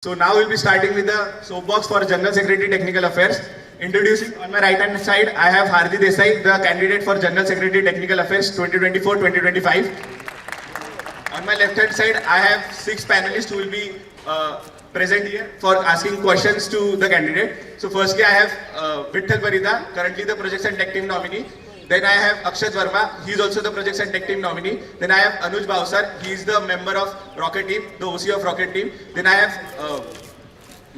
So now we'll be starting with the soapbox for General Secretary Technical Affairs. Introducing on my right hand side, I have Hardi Desai, the candidate for General Secretary Technical Affairs 2024-2025. On my left hand side, I have 6 panelists who will be present here for asking questions to the candidate. So firstly, I have Vitthal Parida, currently the Projects and Tech Team nominee. Then I have Akshat Verma, he is also the Projects and Tech Team nominee. Then I have Anuj Bhavsar, he is the member of Rocket Team, the OC of Rocket Team. Then I have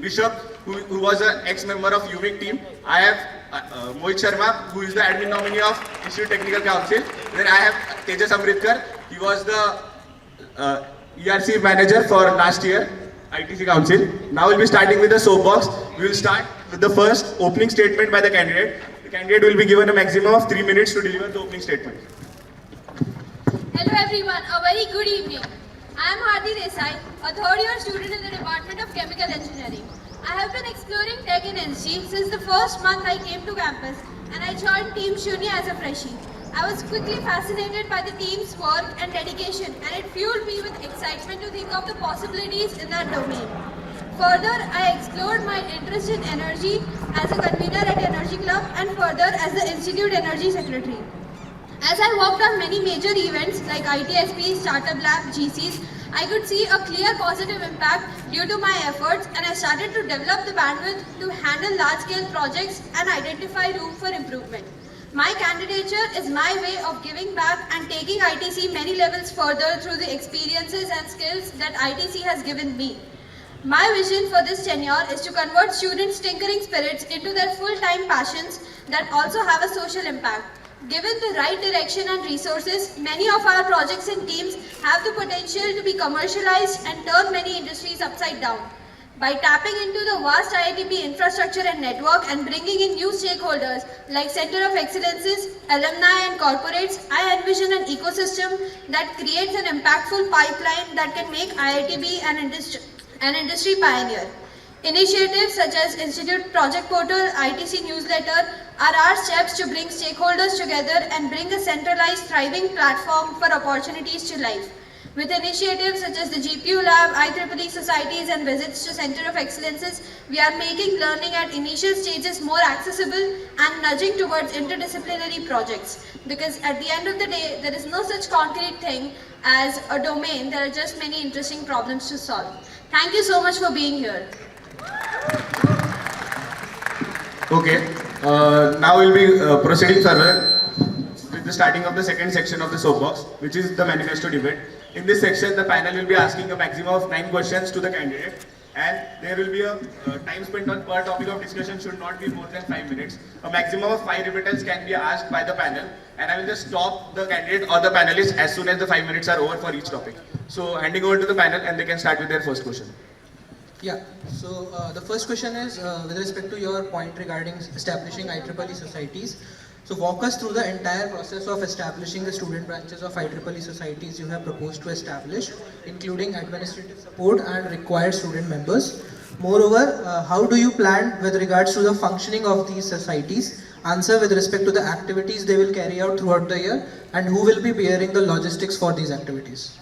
Bishop, who was an ex-member of UMIC team. I have Mohit Sharma, who is the admin nominee of Institute Technical Council. Then I have Tejas Amritkar, he was the ERC manager for last year, ITC Council. Now we'll be starting with the soapbox. We will start with the first opening statement by the candidate. The candidate will be given a maximum of 3 minutes to deliver the opening statement. Hello everyone, a very good evening. I am Hardi Desai, a third-year student in the Department of Chemical Engineering. I have been exploring tech in NC since the first month I came to campus, and I joined Team Shunya as a freshie. I was quickly fascinated by the team's work and dedication, and it fueled me with excitement to think of the possibilities in that domain. Further, I explored my interest in energy as a convener at Energy Club and further as the Institute Energy Secretary. As I worked on many major events like ITSP, Startup Lab, GCs, I could see a clear positive impact due to my efforts, and I started to develop the bandwidth to handle large-scale projects and identify room for improvement. My candidature is my way of giving back and taking ITC many levels further through the experiences and skills that ITC has given me. My vision for this tenure is to convert students' tinkering spirits into their full-time passions that also have a social impact. Given the right direction and resources, many of our projects and teams have the potential to be commercialized and turn many industries upside down. By tapping into the vast IITB infrastructure and network and bringing in new stakeholders like Center of Excellences, alumni and corporates, I envision an ecosystem that creates an impactful pipeline that can make IITB an industry pioneer. Initiatives such as Institute Project Portal, ITC Newsletter are our steps to bring stakeholders together and bring a centralized, thriving platform for opportunities to life. With initiatives such as the GPU Lab, IEEE societies and visits to Center of Excellences, we are making learning at initial stages more accessible and nudging towards interdisciplinary projects. Because at the end of the day, there is no such concrete thing as a domain, there are just many interesting problems to solve. Thank you so much for being here. Okay, now we'll be proceeding further with the starting of the second section of the soapbox, which is the manifesto debate. In this section, the panel will be asking a maximum of 9 questions to the candidate, and there will be a time spent on per topic of discussion should not be more than 5 minutes. A maximum of 5 rebuttals can be asked by the panel, and I will just stop the candidate or the panelist as soon as the 5 minutes are over for each topic. So handing over to the panel, and they can start with their first question. Yeah, so the first question is with respect to your point regarding establishing IEEE societies. So walk us through the entire process of establishing the student branches of IEEE societies you have proposed to establish, including administrative support and required student members. Moreover, how do you plan with regards to the functioning of these societies? Answer with respect to the activities they will carry out throughout the year, and who will be bearing the logistics for these activities.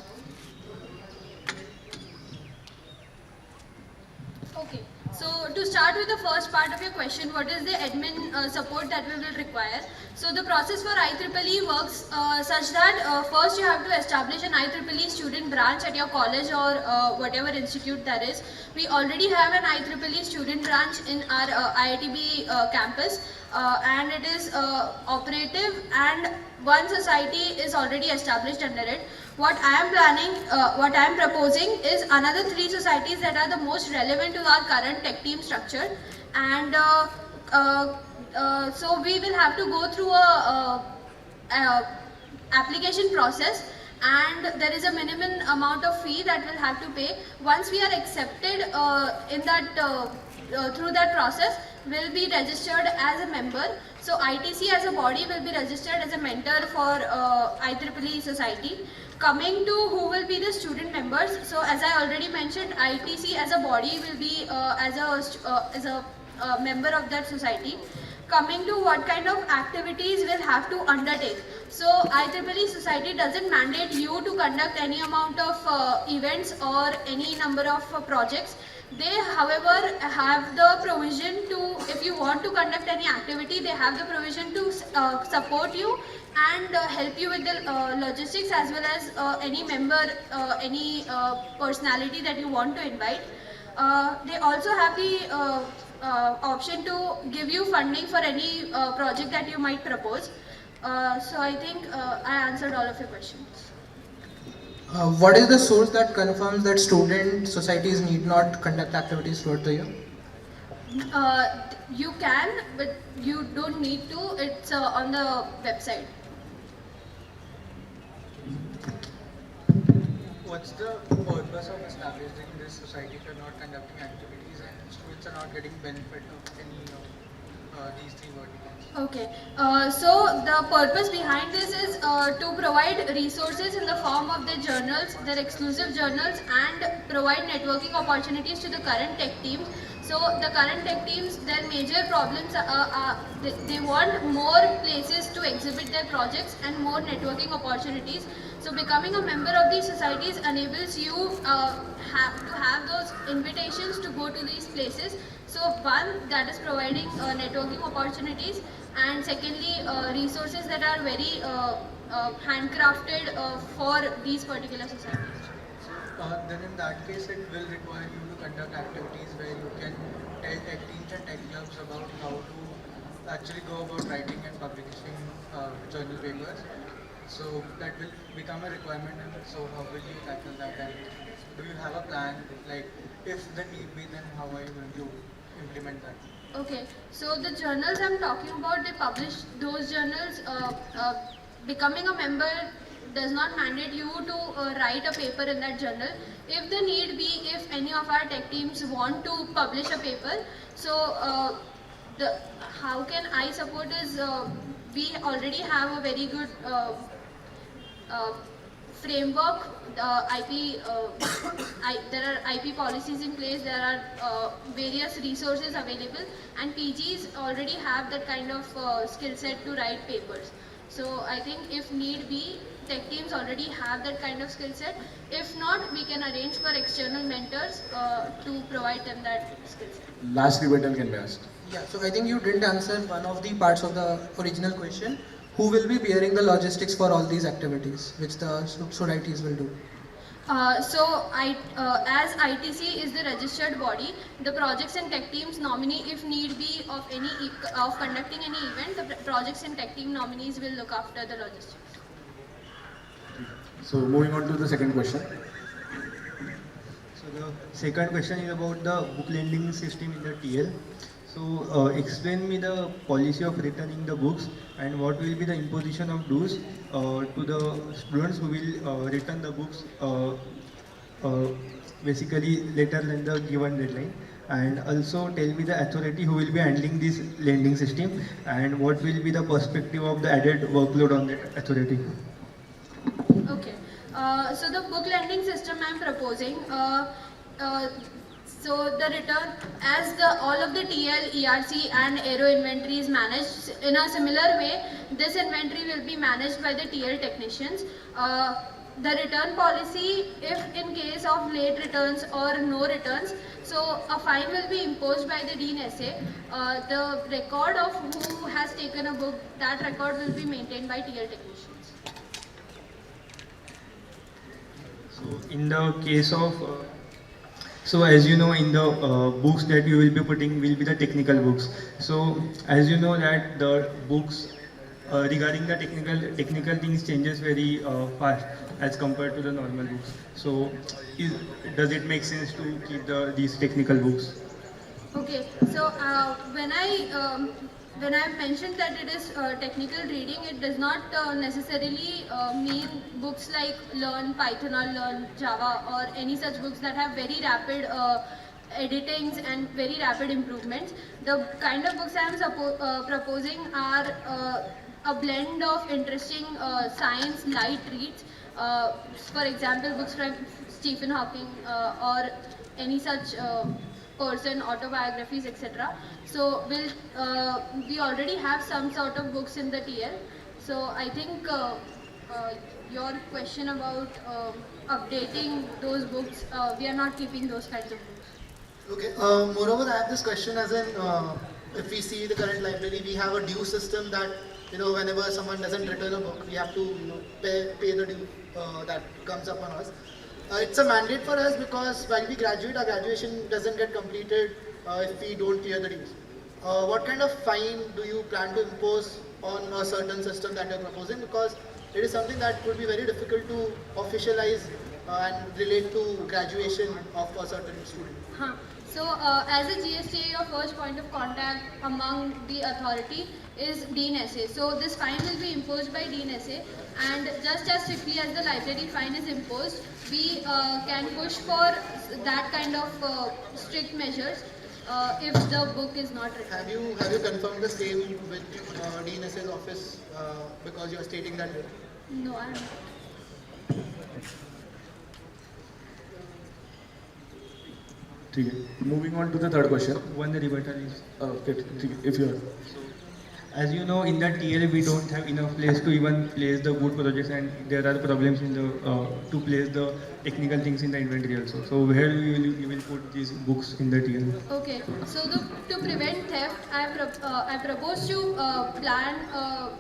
Okay, so to start with the first part of your question, what is the admin support that we will require? So the process for IEEE works such that first you have to establish an IEEE student branch at your college or whatever institute that is. We already have an IEEE student branch in our IITB campus and it is operative, and one society is already established under it. What I am planning, what I am proposing is another 3 societies that are the most relevant to our current tech team structure, and so we will have to go through a application process, and there is a minimum amount of fee that we'll have to pay. Once we are accepted in that through that process, we'll be registered as a member. So ITC as a body will be registered as a mentor for IEEE society. Coming to who will be the student members, so as I already mentioned, ITC as a body will be as a member of that society. Coming to what kind of activities we'll have to undertake. So IEEE Society doesn't mandate you to conduct any amount of events or any number of projects. They, however, have the provision to, if you want to conduct any activity, they have the provision to support you and help you with the logistics, as well as any member, any personality that you want to invite. They also have the option to give you funding for any project that you might propose. So I think I answered all of your questions. What is the source that confirms that student societies need not conduct activities throughout the year? You can, but you don't need to. It's on the website. What's the purpose of establishing this society if you're not conducting activities and students are not getting benefit of any of these three verticals? Okay, so the purpose behind this is to provide resources in the form of their journals, their exclusive journals, and provide networking opportunities to the current tech teams. So the current tech teams, their major problems are they want more places to exhibit their projects and more networking opportunities. So becoming a member of these societies enables you to have those invitations to go to these places. So one, that is providing networking opportunities, and secondly, resources that are very handcrafted for these particular societies. Then in that case, it will require you to conduct activities where you can tell tech teams and tech clubs about how to actually go about writing and publishing journal papers. So that will become a requirement. And so how will you tackle that? And do you have a plan? Like, if the need be, then how are you going to implement that? Okay, so the journals I'm talking about, they publish those journals. Becoming a member does not mandate you to write a paper in that journal. If the need be, if any of our tech teams want to publish a paper, so how can I support is we already have a very good framework. There are IP policies in place, there are various resources available, and PGs already have that kind of skill set to write papers. So I think if need be, tech teams already have that kind of skill set. If not, we can arrange for external mentors to provide them that skill set. Last rebuttal can be asked. Yeah, so I think you didn't answer one of the parts of the original question. Who will be bearing the logistics for all these activities which the societies will do? As ITC is the registered body, the projects and tech teams nominee, if need be of conducting any event, the projects and tech team nominees will look after the logistics. So moving on to the second question. So the second question is about the book lending system in the TL. So explain me the policy of returning the books and what will be the imposition of dues to the students who will return the books basically later than the given deadline. And also tell me the authority who will be handling this lending system and what will be the perspective of the added workload on that authority. Okay, so the book lending system I am proposing, so the return, as all of the TL, ERC and Aero inventory is managed in a similar way, this inventory will be managed by the TL technicians. The return policy, if in case of late returns or no returns, so a fine will be imposed by the Dean SA. The record of who has taken a book, that record will be maintained by TL technicians. So in the case of so as you know, in the books that you will be putting will be the technical books. So as you know that the books regarding the technical things changes very fast as compared to the normal books. So does it make sense to keep these technical books? Okay, so when I mentioned that it is technical reading, it does not necessarily mean books like Learn Python or Learn Java or any such books that have very rapid editings and very rapid improvements. The kind of books I am proposing are a blend of interesting science light reads. For example, books from Stephen Hawking or any such person, autobiographies, etc. So we already have some sort of books in the TL. So I think your question about updating those books, we are not keeping those kinds of books. Okay. Moreover, I have this question as in, if we see the current library, we have a due system that, whenever someone doesn't return a book, we have to, pay the due that comes upon us. It's a mandate for us because while we graduate, our graduation doesn't get completed if we don't clear the dues. What kind of fine do you plan to impose on a certain system that you're proposing? Because it is something that would be very difficult to officialize and relate to graduation of a certain student. Huh. So, as a GSTA, your first point of contact among the authority is Dean SA. So, this fine will be imposed by Dean SA, and just as strictly as the library fine is imposed, we can push for that kind of strict measures if the book is not returned. Have you confirmed the same with Dean SA's office because you are stating that? No, I'm not. ठीक है. Moving on to the third question. One rebuttal is, Okay, ठीक है. If you are. as you know, in the TL we don't have enough place to even place the boot projects, and there are problems in the to place the technical things in the inventory also. So where you will put these books in the TL? Okay, so to prevent theft, I propose to plan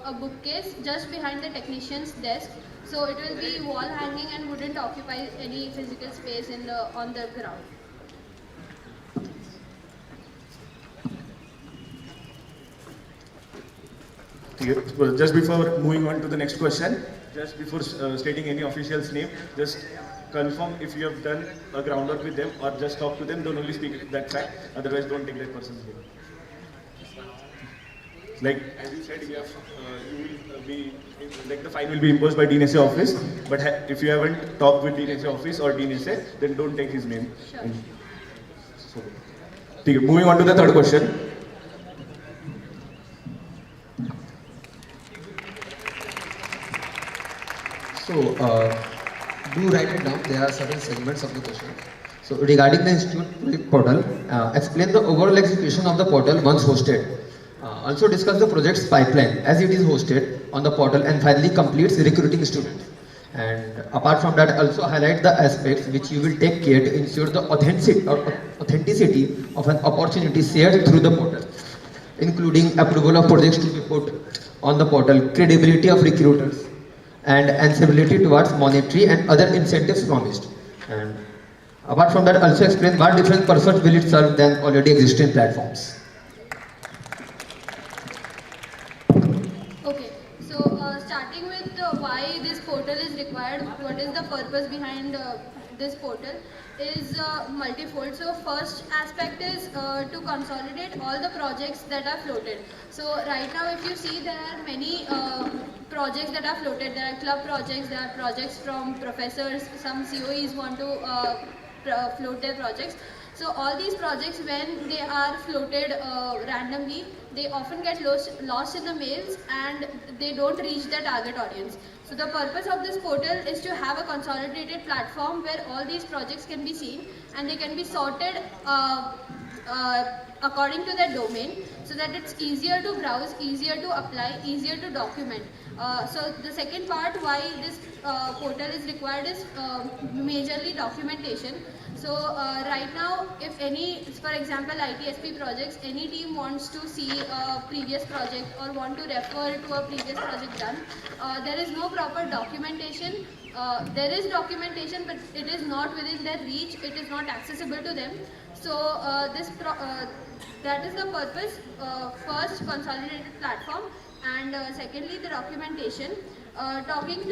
a bookcase just behind the technician's desk. So it will be wall hanging and wouldn't occupy any physical space on the ground. ठीक है. So, just before moving on to the next question, just before stating any official's name, just confirm if you have done a groundwork with them or just talk to them. Don't only speak that fact. Otherwise, don't take that person's name. Like as you said, you will be like the fine will be imposed by Dean SA office. But if you haven't talked with Dean SA office or Dean SA, then don't take his name. Sure. So, ठीक है. Moving on to the third question. So, do write it down. There are certain segments of the question. So, regarding the Institute Project Portal, explain the overall execution of the portal once hosted. Also discuss the project's pipeline as it is hosted on the portal and finally completes recruiting students. And apart from that, also highlight the aspects which you will take care to ensure the authenticity of an opportunity shared through the portal, including approval of projects to be put on the portal, credibility of recruiters, and answerability towards monetary and other incentives promised. And apart from that, also explain what different purpose will it serve than already existing platforms. Okay, so starting with why this portal is required, what is the purpose behind this portal is multifold. So first aspect is to consolidate all the projects that are floated. So right now if you see there are many projects that are floated, there are club projects, there are projects from professors, some COEs want to float their projects. So all these projects, when they are floated randomly, they often get lost in the mails and they don't reach the target audience. So the purpose of this portal is to have a consolidated platform where all these projects can be seen and they can be sorted according to their domain, so that it's easier to browse, easier to apply, easier to document. So the second part why this portal is required is majorly documentation. So right now, if any, for example, ITSP projects, any team wants to see a previous project or want to refer to a previous project done, there is no proper documentation. There is documentation, but it is not within their reach. It is not accessible to them. So that is the purpose. First, consolidated platform, and secondly, the documentation. Talking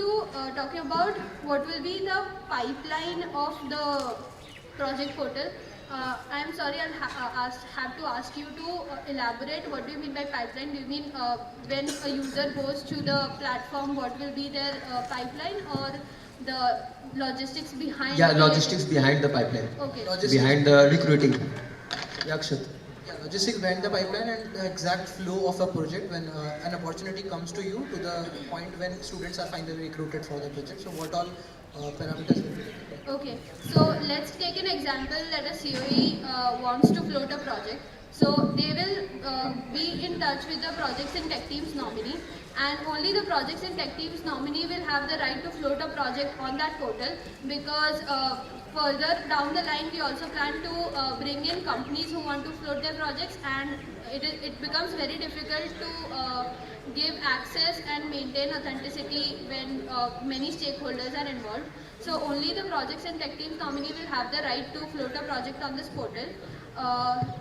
about what will be the pipeline of the project portal. I am sorry, I'll have to ask you to elaborate. What do you mean by pipeline? Do you mean when a user goes to the platform, what will be their pipeline, or the logistics behind? Yeah, logistics behind the pipeline. Okay. Logistics. Behind the recruiting. Yeah, Akshat. Yeah, logistics behind the pipeline and the exact flow of a project when an opportunity comes to you to the point when students are finally recruited for the project. So what all parameters will be taken? Okay, so let's take an example that a COE wants to float a project. So they will be in touch with the projects and tech teams nominee, and only the projects and tech teams nominee will have the right to float a project on that portal, because further down the line we also plan to bring in companies who want to float their projects, and it becomes very difficult to give access and maintain authenticity when many stakeholders are involved. So only the projects and tech teams nominee will have the right to float a project on this portal.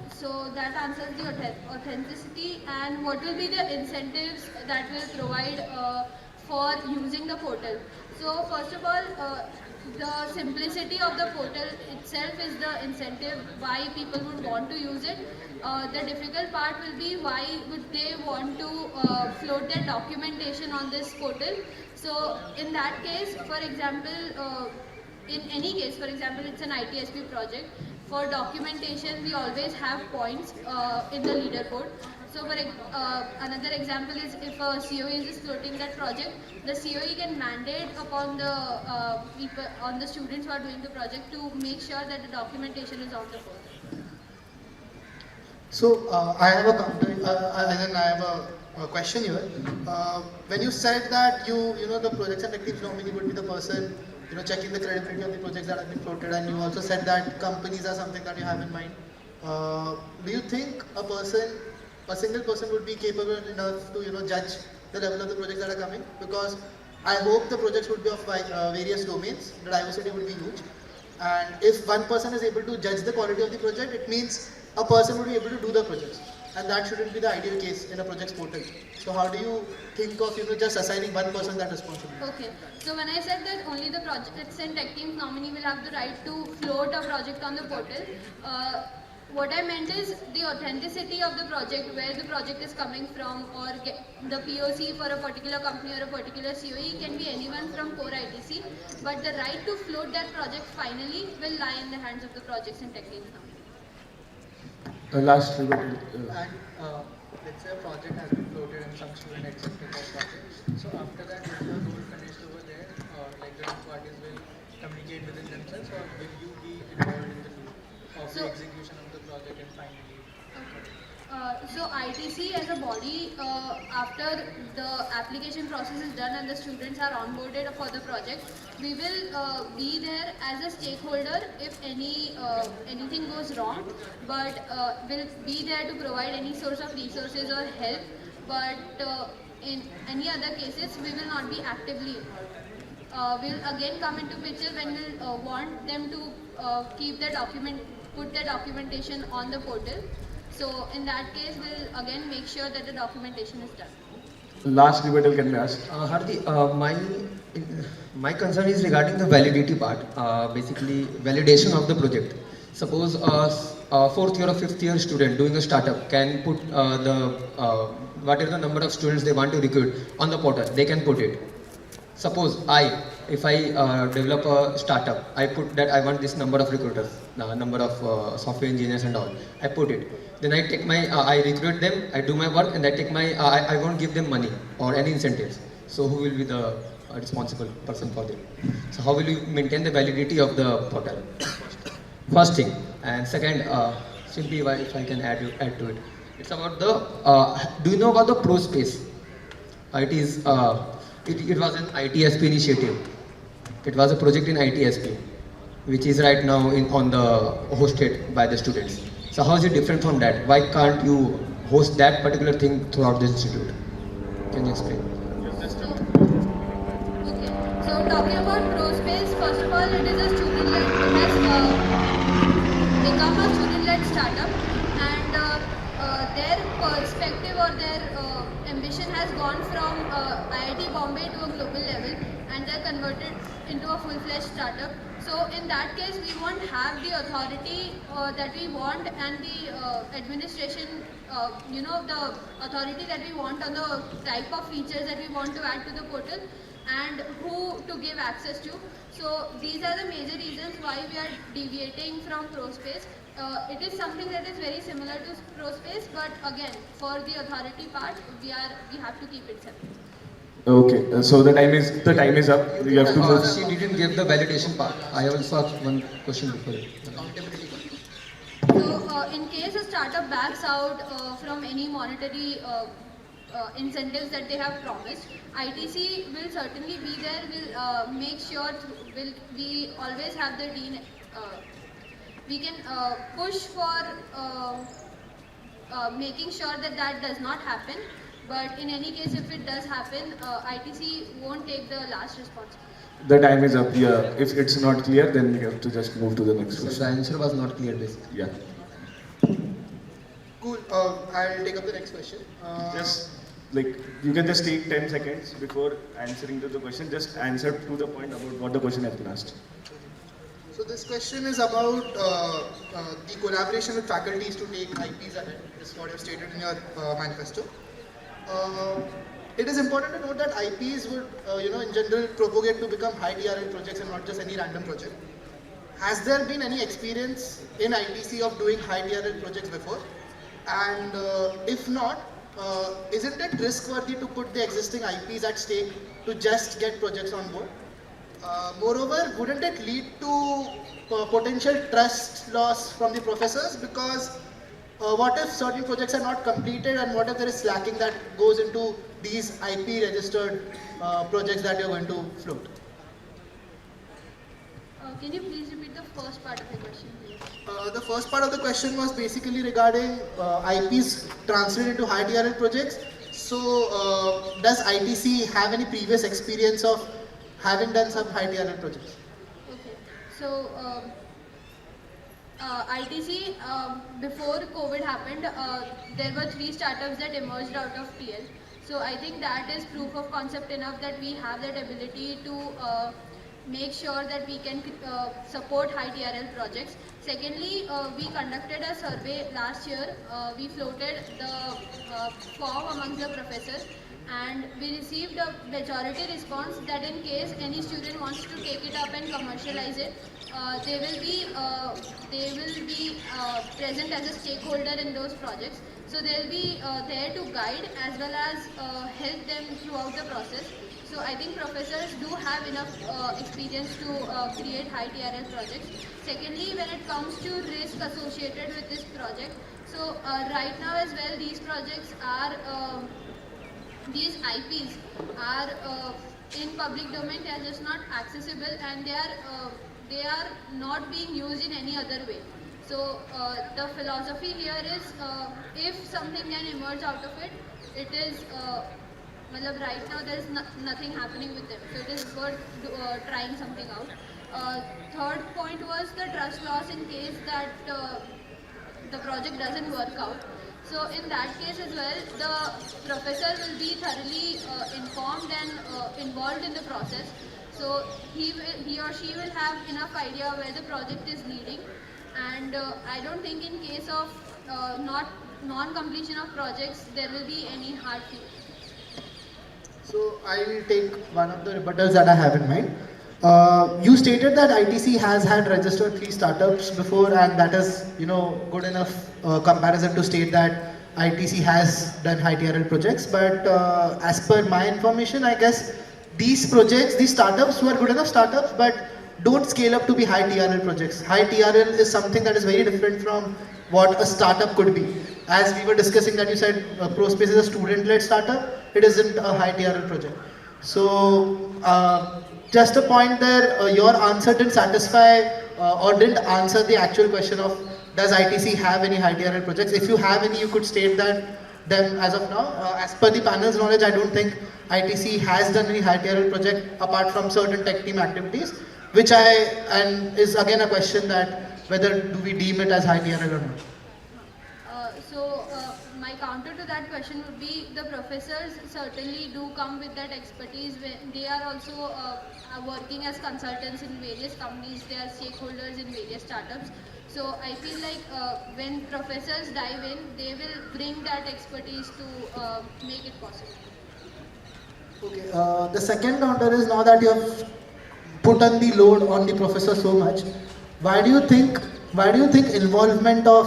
So that answers the authenticity. And what will be the incentives that will provide for using the portal? So first of all, the simplicity of the portal itself is the incentive why people would want to use it. The difficult part will be why would they want to float their documentation on this portal. So in that case, for example, in any case, for example, it's an ITSP project. For documentation, we always have points in the leaderboard. So for another example is if a COE is just floating that project, the COE can mandate upon the people, on the students who are doing the project, to make sure that the documentation is on the portal. So I have a question here. When you said that the projects and tech teams nominee would be the person checking the credibility of the projects that have been floated, and you also said that companies are something that you have in mind. Do you think a single person would be capable enough to judge the level of the projects that are coming? Because I hope the projects would be of various domains. The diversity would be huge, and if one person is able to judge the quality of the project, it means a person would be able to do the projects, and that shouldn't be the ideal case in a projects portal. So how do you think of just assigning one person that responsibility? Okay, so when I said that only the projects and tech teams nominee will have the right to float a project on the portal, what I meant is the authenticity of the project, where the project is coming from, or the POC for a particular company or a particular COE can be anyone from core ITC, but the right to float that project finally will lie in the hands of the projects and tech teams nominee. Last rebuttal. And let's say a project has been floated and some student accepted that project. So after that, is the role finished over there, or like the two parties will communicate within themselves, or will you be involved in the loop of the execution of the project and finally? So ITC as a body, after the application process is done and the students are onboarded for the project, we will be there as a stakeholder if anything goes wrong, but we'll be there to provide any source of resources or help. But in any other cases, we will not be actively involved. We'll again come into picture when we'll want them to keep the put the documentation on the portal. So in that case, we'll again make sure that the documentation is done. Last rebuttal can be asked. Hardi, my concern is regarding the validity part, basically validation of the project. Suppose a fourth year or fifth year student doing a startup can put whatever the number of students they want to recruit on the portal, they can put it. Suppose if I develop a startup, I put that I want this number of recruiters, number of software engineers and all. I put it. Then I take I recruit them, I do my work, and I take I won't give them money or any incentives. So who will be the responsible person for them? So how will you maintain the validity of the portal? First thing. And second, simply if I can add to it. It's about do you know about the ProSpace? It was an ITSP initiative. It was a project in ITSP, which is right now hosted by the students. So how is it different from that? Why can't you host that particular thing throughout the institute? Can you explain? Okay, so talking about ProSpace, first of all, it is a student-led, it has become a student-led startup, and their perspective or their ambition has gone from IIT Bombay to a global level, and they're converted into a full-fledged startup. So in that case, we won't have the authority that we want, and the administration, the authority that we want on the type of features that we want to add to the portal and who to give access to. So these are the major reasons why we are deviating from ProSpace. It is something that is very similar to ProSpace, but again, for the authority part, we have to keep it separate. Okay, so the time is up. You have to. She didn't give the validation part. I also have one question before it. Accountability. So in case a startup backs out from any monetary incentives that they have promised, ITC will certainly be there. Will make sure. We always have the dean. We can push for making sure that that does not happen. But in any case, if it does happen, ITC won't take the last responsibility. The time is up. Yeah. If it's not clear, then we have to just move to the next So the question. answer was not clear basically. Yeah. Cool. I'll take up the next question. Just like you can just take 10 seconds before answering to the question. Just answer to the point about what the question has been asked. So this question is about the collaboration with faculties to take IPs ahead. This is what you've stated in your manifesto. It is important to note that IPs would, in general, propagate to become high TRL projects and not just any random project. Has there been any experience in ITC of doing high TRL projects before? And if not, isn't it risk-worthy to put the existing IPs at stake to just get projects on board? Moreover, wouldn't it lead to potential trust loss from the professors? Because what if certain projects are not completed, and what if there is slacking that goes into these IP registered projects that you're going to float? Can you please repeat the first part of the question, please? The first part of the question was basically regarding IPs translated into high TRL projects. So, does ITC have any previous experience of having done some high TRL projects? Okay. So, ITC, before COVID happened, there were 3 startups that emerged out of TL. So I think that is proof of concept enough that we have that ability to make sure that we can support high TRL projects. Secondly, we conducted a survey last year. We floated the form amongst the professors, and we received a majority response that in case any student wants to take it up and commercialize it, they will be present as a stakeholder in those projects. So they'll be there to guide as well as help them throughout the process. So I think professors do have enough experience to create high TRL projects. Secondly, when it comes to risk associated with this project, so right now as well, these projects are, these IPs are in public domain. They are just not accessible, and they are not being used in any other way. So the philosophy here is, if something can emerge out of it, it is, right now there is nothing happening with them. So it is worth trying something out. Third point was the trust loss in case that the project doesn't work out. So in that case as well, the professor will be thoroughly informed and involved in the process. So he or she will have enough idea where the project is leading. And I don't think in case of non-completion of projects, there will be any hard feelings. So I'll take one of the rebuttals that I have in mind. You stated that ITC has had registered 3 startups before, and that is, good enough comparison to state that ITC has done high TRL projects. But as per my information, I guess these projects, these startups were good enough startups, but don't scale up to be high TRL projects. High TRL is something that is very different from what a startup could be. As we were discussing that you said ProSpace is a student-led startup, it isn't a high TRL project. So just a point there, your answer didn't satisfy or didn't answer the actual question of does ITC have any high TRL projects. If you have any, you could state that them as of now. As per the panel's knowledge, I don't think ITC has done any high TRL project apart from certain tech team activities, which is again a question that whether do we deem it as high TRL or not. My counter to that question would be the professors certainly do come with that expertise. They are also working as consultants in various companies. They are stakeholders in various startups. So I feel like when professors dive in, they will bring that expertise to make it possible. Okay. The second counter is, now that you have put on the load on the professor so much, why do you think involvement of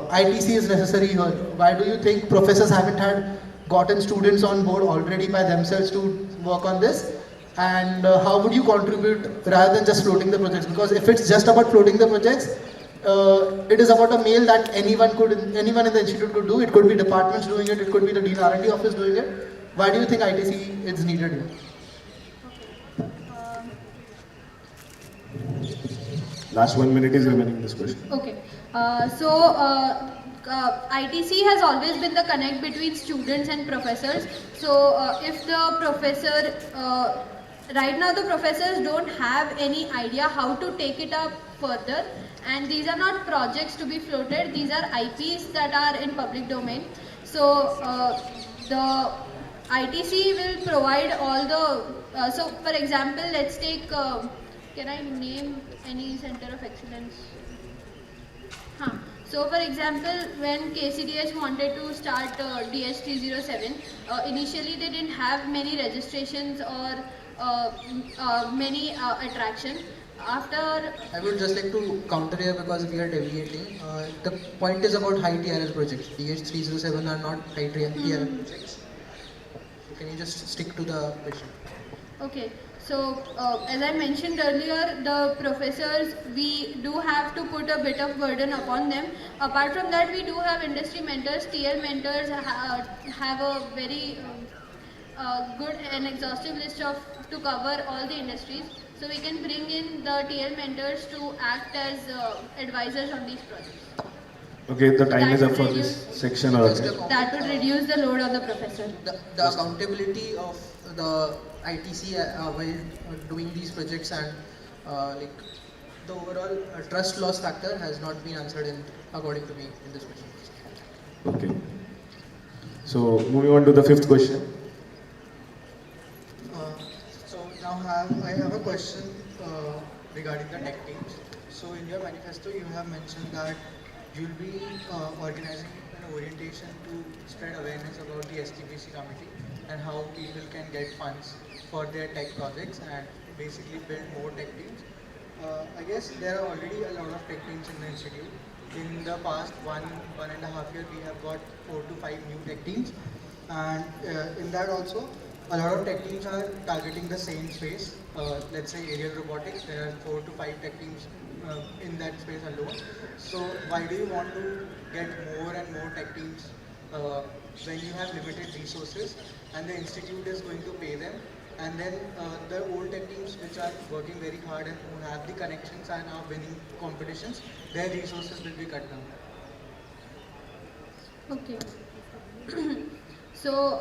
ITC is necessary here? Why do you think professors haven't gotten students on board already by themselves to work on this? And how would you contribute rather than just floating the projects? Because if it's just about floating the projects, it is about a mail that anyone in the institute could do. It could be departments doing it. It could be the Dean R&D office doing it. Why do you think ITC is needed here? Last 1 minute is remaining in this question. Okay. ITC has always been the connect between students and professors. So if the professor, right now the professors don't have any idea how to take it up further, and these are not projects to be floated, these are IPs that are in public domain. So the ITC will provide all the, so for example, let's take, can I name any center of excellence? So for example, when KCDH wanted to start DH307, initially they didn't have many registrations or many attraction. After I would just like to counter here because we are deviating. The point is about high TRL projects. DH307 are not high TRL projects. So can you just stick to the question? Okay, so as I mentioned earlier, the professors, we do have to put a bit of burden upon them. Apart from that, we do have industry mentors. TL mentors have a very good and exhaustive list of to cover all the industries. So we can bring in the TL mentors to act as advisors on these projects. Okay, the time is up for That would this section already. That would reduce the load on the professor. The accountability of the ITC while doing these projects and like the overall trust loss factor has not been answered in, according to me, in this question. Okay. So moving on to the fifth question. So now I have a question regarding the tech teams. So in your manifesto, you have mentioned that you'll be organizing an orientation to spread awareness about the STPC committee and how people can get funds for their tech projects and basically build more tech teams. I guess there are already a lot of tech teams in the institute. In the past one and a half year, we have got 4 to 5 new tech teams, and in that also, a lot of tech teams are targeting the same space. Let's say aerial robotics, there are 4 to 5 tech teams in that space alone. So why do you want to get more and more tech teams when you have limited resources and the institute is going to pay them, and then the old tech teams which are working very hard and who have the connections and are winning competitions, their resources will be cut down? Okay. So,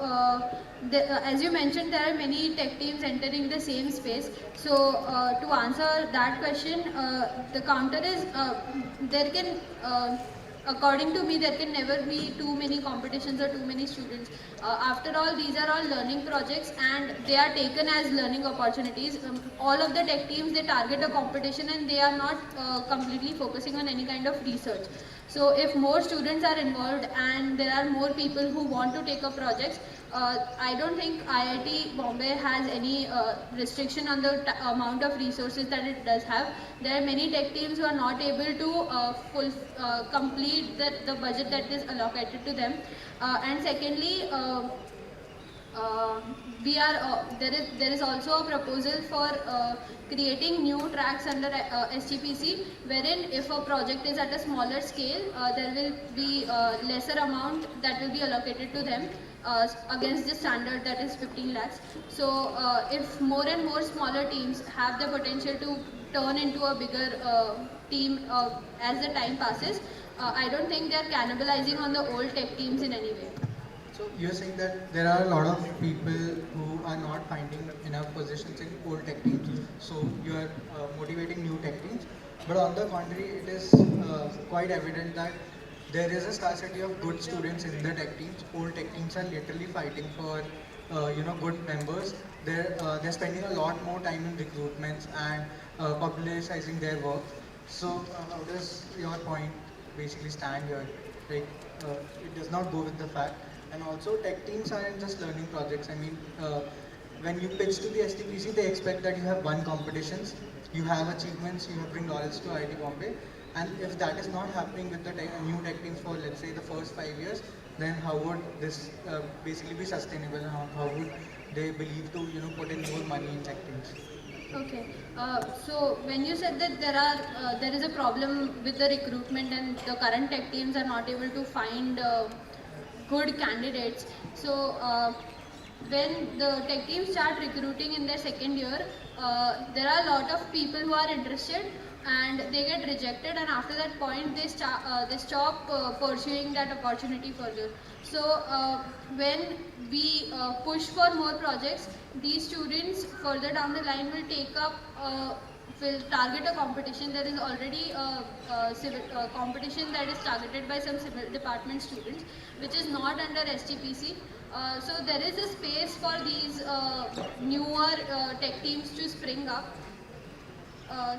as you mentioned, there are many tech teams entering the same space. So, to answer that question, the counter is there can, according to me, there can never be too many competitions or too many students. After all, these are all learning projects and they are taken as learning opportunities. All of the tech teams, they target a competition and they are not completely focusing on any kind of research. So if more students are involved and there are more people who want to take up projects, I don't think IIT Bombay has any restriction on the amount of resources that it does have. There are many tech teams who are not able to complete the budget that is allocated to them. And secondly, there is also a proposal for creating new tracks under STPC, wherein if a project is at a smaller scale, there will be lesser amount that will be allocated to them against the standard that is 15 lakhs. So if more and more smaller teams have the potential to turn into a bigger team as the time passes, I don't think they are cannibalizing on the old tech teams in any way. So you're saying that there are a lot of people who are not finding enough positions in old tech teams, so you are motivating new tech teams. But on the contrary, it is quite evident that there is a scarcity of good students in the tech teams. Old tech teams are literally fighting for good members. They're spending a lot more time in recruitments and publicizing their work. So how does your point basically stand here? Like it does not go with the fact. And also tech teams aren't just learning projects. I mean, when you pitch to the STPC, they expect that you have won competitions, you have achievements, you have bring knowledge to IIT Bombay. And if that is not happening with the new tech teams for, let's say, the first 5 years, then how would this basically be sustainable? How would they believe to put in more money in tech teams? Okay. So when you said that there is a problem with the recruitment and the current tech teams are not able to find good candidates. So when the tech teams start recruiting in their second year, there are a lot of people who are interested and they get rejected, and after that point they stop pursuing that opportunity further. So when we push for more projects, these students further down the line will take up will target a competition. There is already a civil competition that is targeted by some civil department students, which is not under STPC. So there is a space for these newer tech teams to spring up.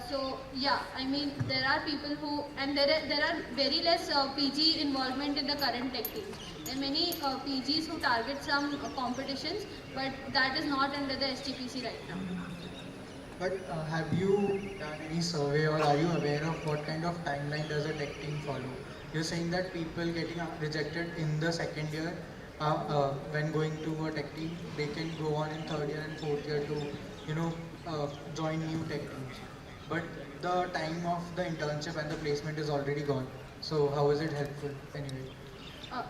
So yeah, I mean there are people who, and there are very less PG involvement in the current tech teams. There are many PGs who target some competitions, but that is not under the STPC right now. But have you done any survey, or are you aware of what kind of timeline does a tech team follow? You're saying that people getting rejected in the second year, when going to a tech team, they can go on in third year and fourth year to join new tech teams. But the time of the internship and the placement is already gone. So how is it helpful anyway?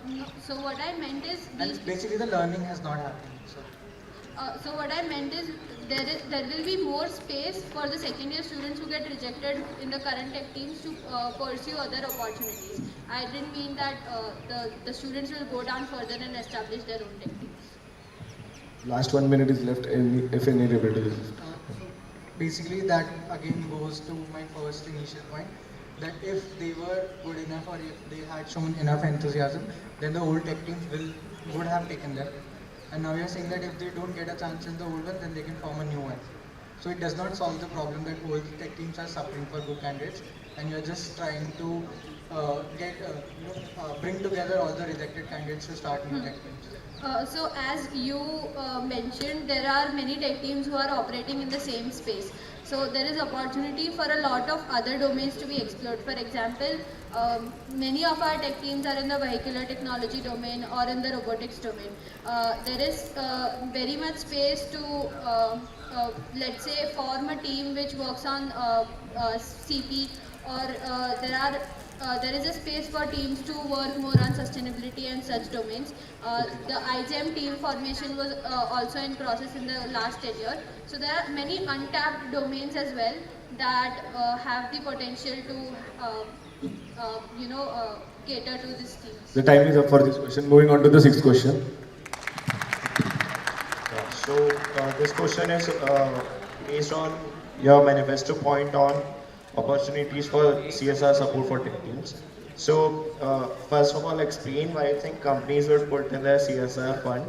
No, so what I meant is And basically the learning has not happened. So what I meant is there will be more space for the second year students who get rejected in the current tech teams to pursue other opportunities. I didn't mean that the students will go down further and establish their own tech teams. Last 1 minute is left, if any rebuttal is left. Basically that again goes to my first initial point, that if they were good enough or if they had shown enough enthusiasm, then the old tech teams would have taken them. And now you're saying that if they don't get a chance in the old one, then they can form a new one. So it does not solve the problem that old tech teams are suffering for good candidates, and you're just trying to bring together all the rejected candidates to start new tech teams. So as you mentioned, there are many tech teams who are operating in the same space. So there is opportunity for a lot of other domains to be explored. For example, many of our tech teams are in the vehicular technology domain or in the robotics domain. There is very much space to, let's say, form a team which works on CP, or there is a space for teams to work more on sustainability and such domains. The iGEM team formation was also in process in the last tenure. So there are many untapped domains as well that have the potential to, cater to this team. The time is up for this question. Moving on to the sixth question. So this question is based on your manifesto point on opportunities for CSR support for tech teams. So first of all, explain why you think companies would put in their CSR fund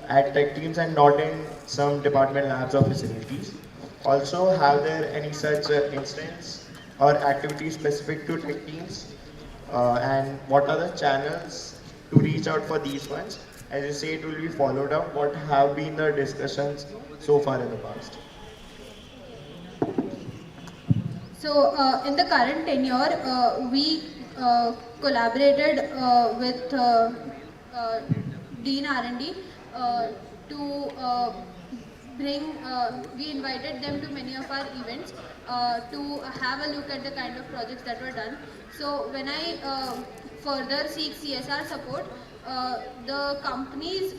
at tech teams and not in some department labs or facilities. Also, have there any such instance or activities specific to tech teams? And what are the channels to reach out for these funds? As you say, it will be followed up. What have been the discussions so far in the past? So in the current tenure, we collaborated with Dean R&D to bring, we invited them to many of our events to have a look at the kind of projects that were done. So when I further seek CSR support, the companies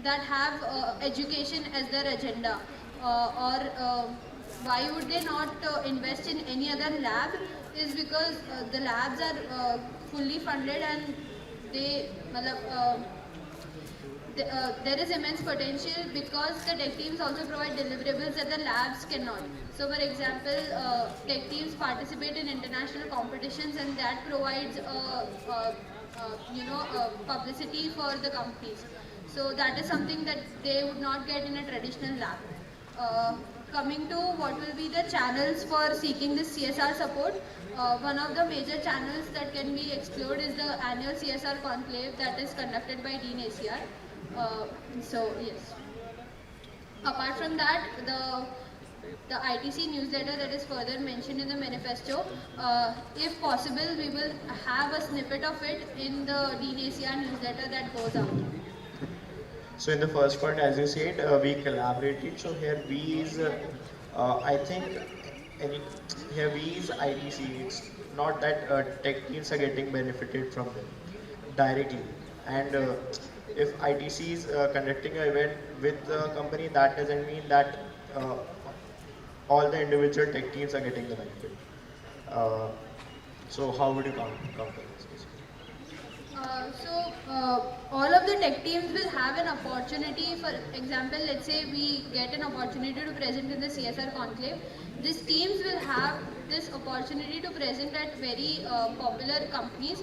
that have education as their agenda, or why would they not invest in any other lab, is because the labs are fully funded and they, there is immense potential because the tech teams also provide deliverables that the labs cannot. So for example, tech teams participate in international competitions and that provides publicity for the companies. So that is something that they would not get in a traditional lab. Coming to what will be the channels for seeking this CSR support, one of the major channels that can be explored is the annual CSR conclave that is conducted by Dean ACR. So yes. Apart from that, the ITC newsletter that is further mentioned in the manifesto, if possible, we will have a snippet of it in the Dean ACR newsletter that goes out. So in the first part, as you said, we collaborated. So here we is I think any heavies ITC, it's not that tech teams are getting benefited from them directly. And if ITC is conducting an event with the company, that doesn't mean that uh, all the individual tech teams are getting the benefit. Uh, so how would you counter this? All of the tech teams will have an opportunity. For example, let's say we get an opportunity to present in the CSR conclave. These teams will have this opportunity to present at very popular companies.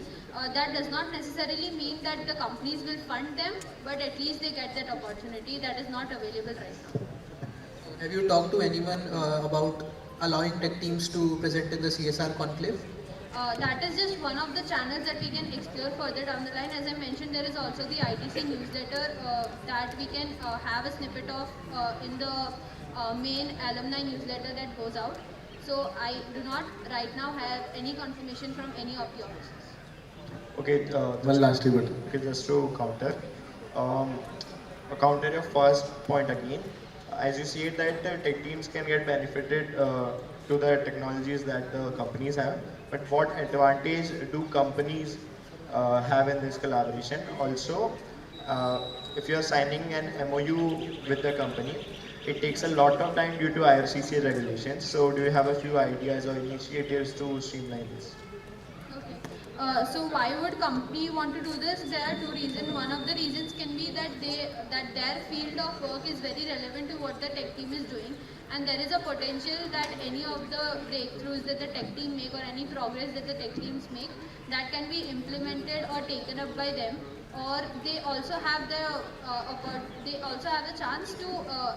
That does not necessarily mean that the companies will fund them, but at least they get that opportunity that is not available right now. Have you talked to anyone about allowing tech teams to present in the CSR conclave? That is just one of the channels that we can explore further down the line. As I mentioned, there is also the ITC newsletter that we can have a snippet of in the main alumni newsletter that goes out. So I do not right now have any confirmation from any of the officers. Okay, One last bit. okay, just to counter your first point again. As you see that tech teams can get benefited to the technologies that the companies have, but what advantage do companies have in this collaboration? Also, if you are signing an MOU with the company, it takes a lot of time due to IRCC regulations. So, do you have a few ideas or initiatives to streamline this? Okay. So why would company want to do this? There are two reasons. One of the reasons can be that their field of work is very relevant to what the tech team is doing, and there is a potential that any of the breakthroughs that the tech team make or any progress that the tech teams make, that can be implemented or taken up by them. Or they also have the chance to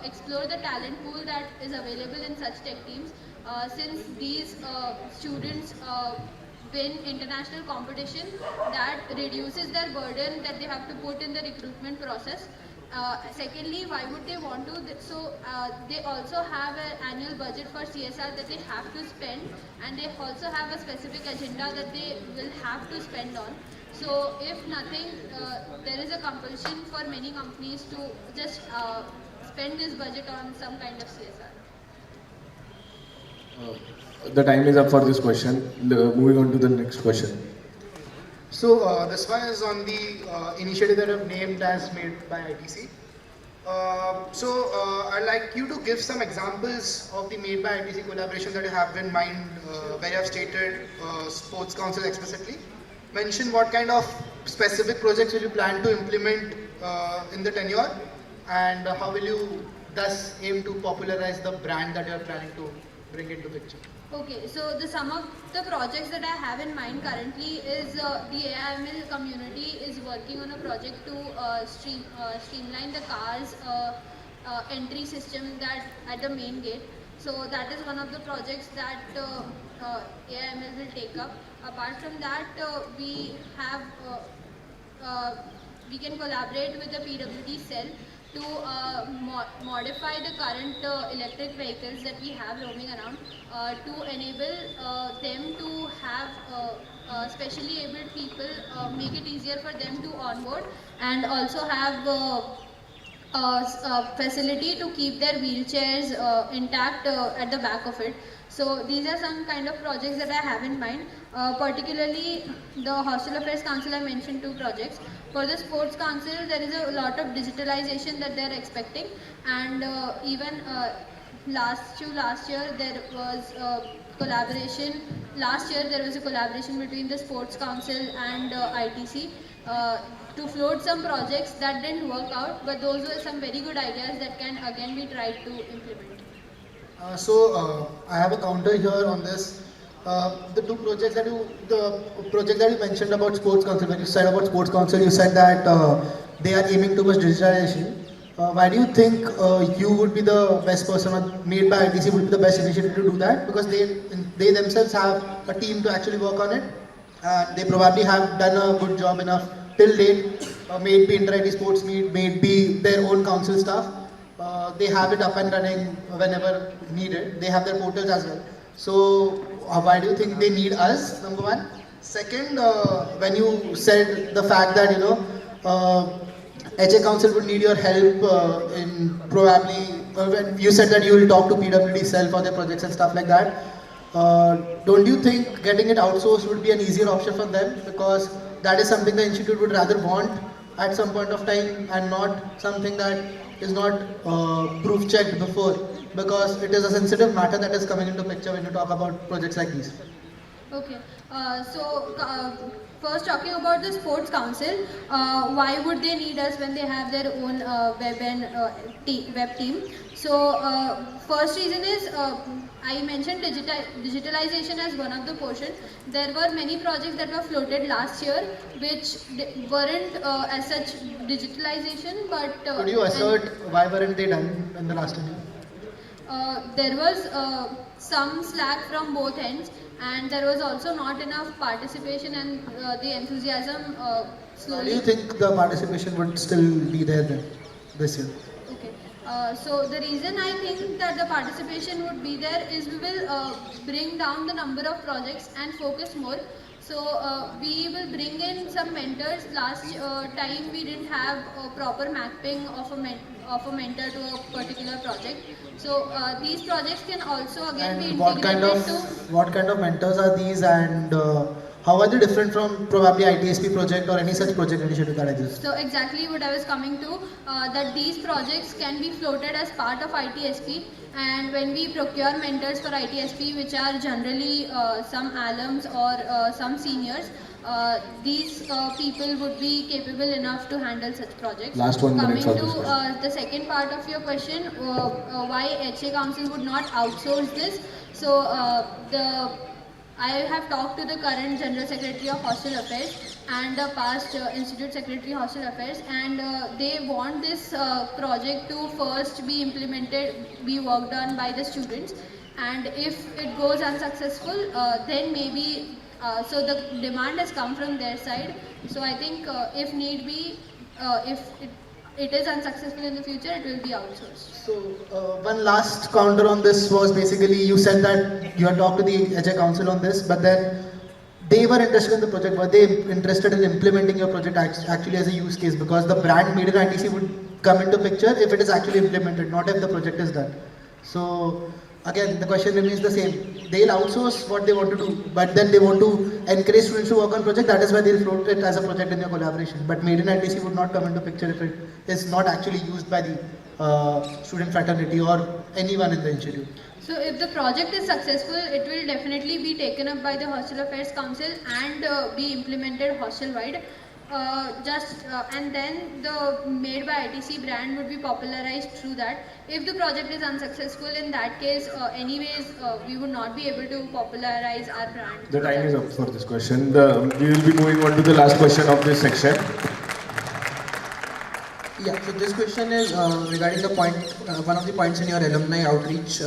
explore the talent pool that is available in such tech teams, since these students win international competition, that reduces their burden that they have to put in the recruitment process. Secondly, why would they want to? They also have an annual budget for CSR that they have to spend, and they also have a specific agenda that they will have to spend on. So if nothing, there is a compulsion for many companies to just spend this budget on some kind of CSR. The time is up for this question. Moving on to the next question. So this one is on the initiative that I've named as made by ITC. I'd like you to give some examples of the made by ITC collaboration that you have in mind, where you have stated Sports Council explicitly. Mention what kind of specific projects will you plan to implement in the tenure, and how will you thus aim to popularize the brand that you are planning to bring into picture. Okay, so some of the projects that I have in mind currently is the AIML community is working on a project to streamline the cars entry system that at the main gate. So that is one of the projects that AIML will take up. Apart from that, we can collaborate with the PWD cell to modify the current electric vehicles that we have roaming around to enable them to have specially abled people, make it easier for them to onboard, and also have facility to keep their wheelchairs intact at the back of it. So these are some kind of projects that I have in mind. Particularly the Hostel Affairs Council, I mentioned 2 projects. For the Sports Council, there is a lot of digitalization that they are expecting, and even last year there was collaboration. Last year there was a collaboration between the Sports Council and ITC to float some projects that didn't work out, but those were some very good ideas that can again be tried to implement. I have a counter here on this. The project that you mentioned about Sports Council, when you said about Sports Council, you said that they are aiming towards digitalization. Why do you think you would be the best person, or made by ITC would be the best initiative to do that? Because they themselves have a team to actually work on it. They probably have done a good job enough till date. May it be Inter-IT Sports Meet, may it be their own council staff. They have it up and running whenever needed. They have their portals as well. So why do you think they need us, number one? Second, when you said the fact that HA Council would need your help in probably when you said that you will talk to PWD cell for their projects and stuff like that, don't you think getting it outsourced would be an easier option for them? Because that is something the institute would rather want at some point of time and not something that is not proof checked before, because it is a sensitive matter that is coming into picture when you talk about projects like these. Okay, first talking about the sports council, why would they need us when they have their own web and web team? So first reason is I mentioned digitalization as one of the portion. There were many projects that were floated last year which weren't as such digitalization, but could you assert why weren't they done in the last year? There was some slack from both ends, and there was also not enough participation and the enthusiasm slowly. Do you think the participation would still be there then, this year? Okay. So the reason I think that the participation would be there is we will bring down the number of projects and focus more. So we will bring in some mentors. Last time we didn't have a proper mapping of a mentor to a particular project. So these projects can also again be And integrated to. what kind of mentors are these, and how are they different from probably ITSP project or any such project initiative that exists? So exactly what I was coming to, that these projects can be floated as part of ITSP, and when we procure mentors for ITSP, which are generally some alums or some seniors, these people would be capable enough to handle such projects. Last 1 minute Coming for to this question. the second part of your question, why HA Council would not outsource this. So I have talked to the current General Secretary of Hostel Affairs and the past Institute Secretary Hostel Affairs, and they want this project to first be implemented, be worked on by the students, and if it goes unsuccessful, then maybe, so the demand has come from their side. So I think if need be, if it is unsuccessful in the future, it will be outsourced. So one last counter on this was basically you said that you had talked to the HA Council on this, but then they were interested in the project. Were they interested in implementing your project actually as a use case? Because the brand Made in ITC would come into picture if it is actually implemented, not if the project is done. So again, the question remains the same. They'll outsource what they want to do, but then they want to encourage students to work on project. That is why they'll float it as a project in your collaboration. But Made in ITC would not come into picture if it is not actually used by the student fraternity or anyone in the institute. So if the project is successful, it will definitely be taken up by the Hostel Affairs Council and be implemented hostel-wide. And then the Made by ITC brand would be popularized through that. If the project is unsuccessful, in that case, anyways, we would not be able to popularize our brand. The time is up for this question. We will be moving on to the last question of this section. Yeah, so this question is regarding the point, one of the points in your alumni outreach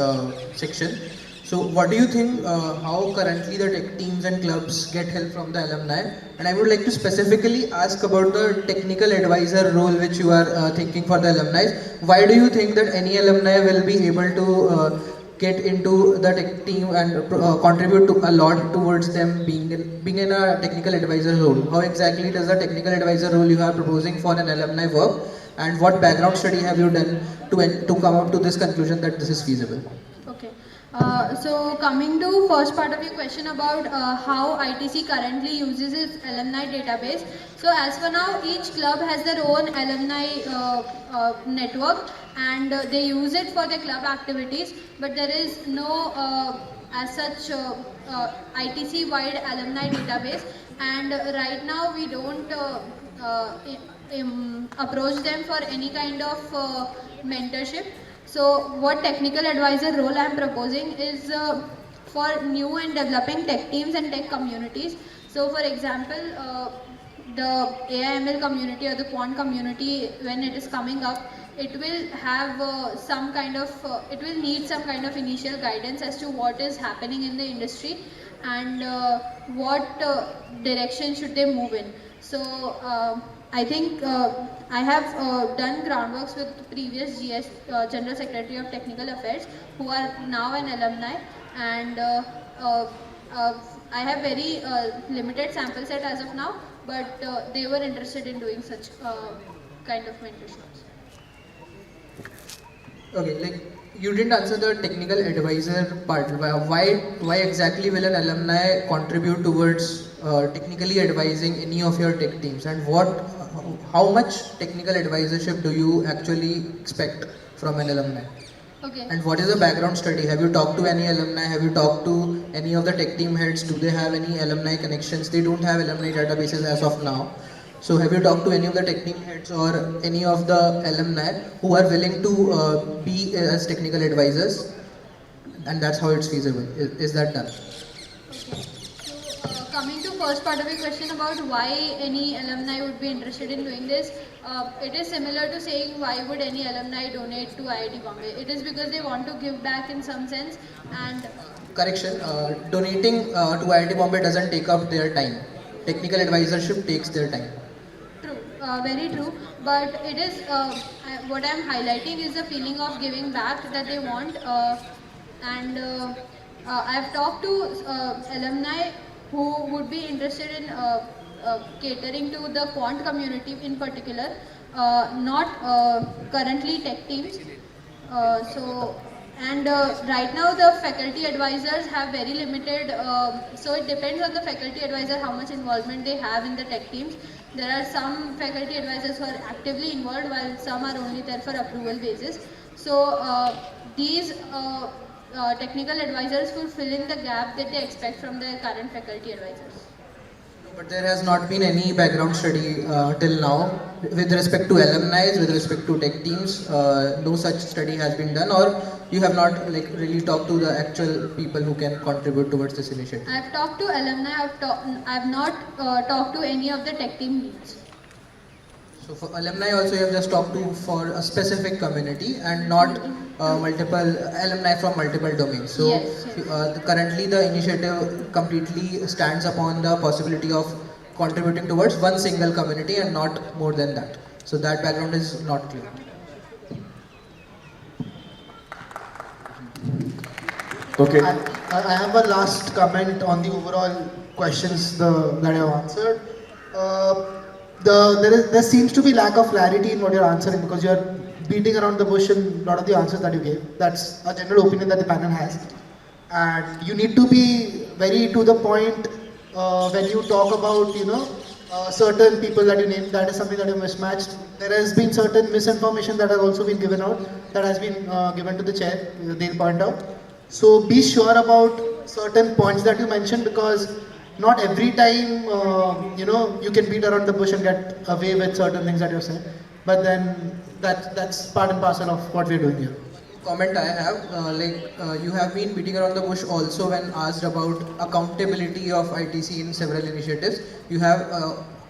section. So what do you think, how currently the tech teams and clubs get help from the alumni? And I would like to specifically ask about the technical advisor role which you are thinking for the alumni. Why do you think that any alumni will be able to get into the tech team and contribute to a lot towards them being in a technical advisor role? How exactly does the technical advisor role you are proposing for an alumni work? And what background study have you done to come up to this conclusion that this is feasible? Okay. So coming to first part of your question about how ITC currently uses its alumni database. So as for now, each club has their own alumni network, and they use it for their club activities, but there is no as such ITC wide alumni database, and right now we don't approach them for any kind of mentorship. So what technical advisor role I am proposing is for new and developing tech teams and tech communities. So for example, the AIML community or the quant community, when it is coming up, it will have some kind of, it will need some kind of initial guidance as to what is happening in the industry and what direction should they move in. So I think I have done groundworks with previous GS, General Secretary of Technical Affairs, who are now an alumni, and I have very limited sample set as of now, but they were interested in doing such kind of mentorships. Okay, like you didn't answer the technical advisor part. Why exactly will an alumni contribute towards technically advising any of your tech teams, and how much technical advisorship do you actually expect from an alumni? Okay. And what is the background study? Have you talked to any alumni? Have you talked to any of the tech team heads? Do they have any alumni connections? They don't have alumni databases as of now. So have you talked to any of the tech team heads or any of the alumni who are willing to be as technical advisors? And that's how it's feasible. Is that done? Okay. So, coming to first part of your question about why any alumni would be interested in doing this, it is similar to saying why would any alumni donate to IIT Bombay. It is because they want to give back in some sense and... Correction, donating to IIT Bombay doesn't take up their time. Technical advisorship takes their time. True, very true. But it is, what I am highlighting is the feeling of giving back that they want. I have talked to alumni who would be interested in catering to the quant community in particular, not currently tech teams. Right now the faculty advisors have very limited, so it depends on the faculty advisor how much involvement they have in the tech teams. There are some faculty advisors who are actively involved while some are only there for approval basis. So these technical advisors will fill in the gap that they expect from their current faculty advisors. But there has not been any background study till now with respect to alumni, with respect to tech teams. No such study has been done, or you have not really talked to the actual people who can contribute towards this initiative. I have talked to alumni. I have not talked to any of the tech team leads. So for alumni also you have just talked to for a specific community and not multiple alumni from multiple domains. So Yes. Currently the initiative completely stands upon the possibility of contributing towards one single community and not more than that. So that background is not clear. Okay. I have a last comment on the overall questions that I have answered. There seems to be lack of clarity in what you're answering because you're beating around the bush in a lot of the answers that you gave. That's a general opinion that the panel has. And you need to be very to the point when you talk about, certain people that you name. That is something that you mismatched. There has been certain misinformation that has also been given out, that has been given to the chair, they'll point out. So be sure about certain points that you mentioned, because not every time, you can beat around the bush and get away with certain things that you said. But then that's part and parcel of what we're doing here. Comment I have, you have been beating around the bush also when asked about accountability of ITC in several initiatives. You have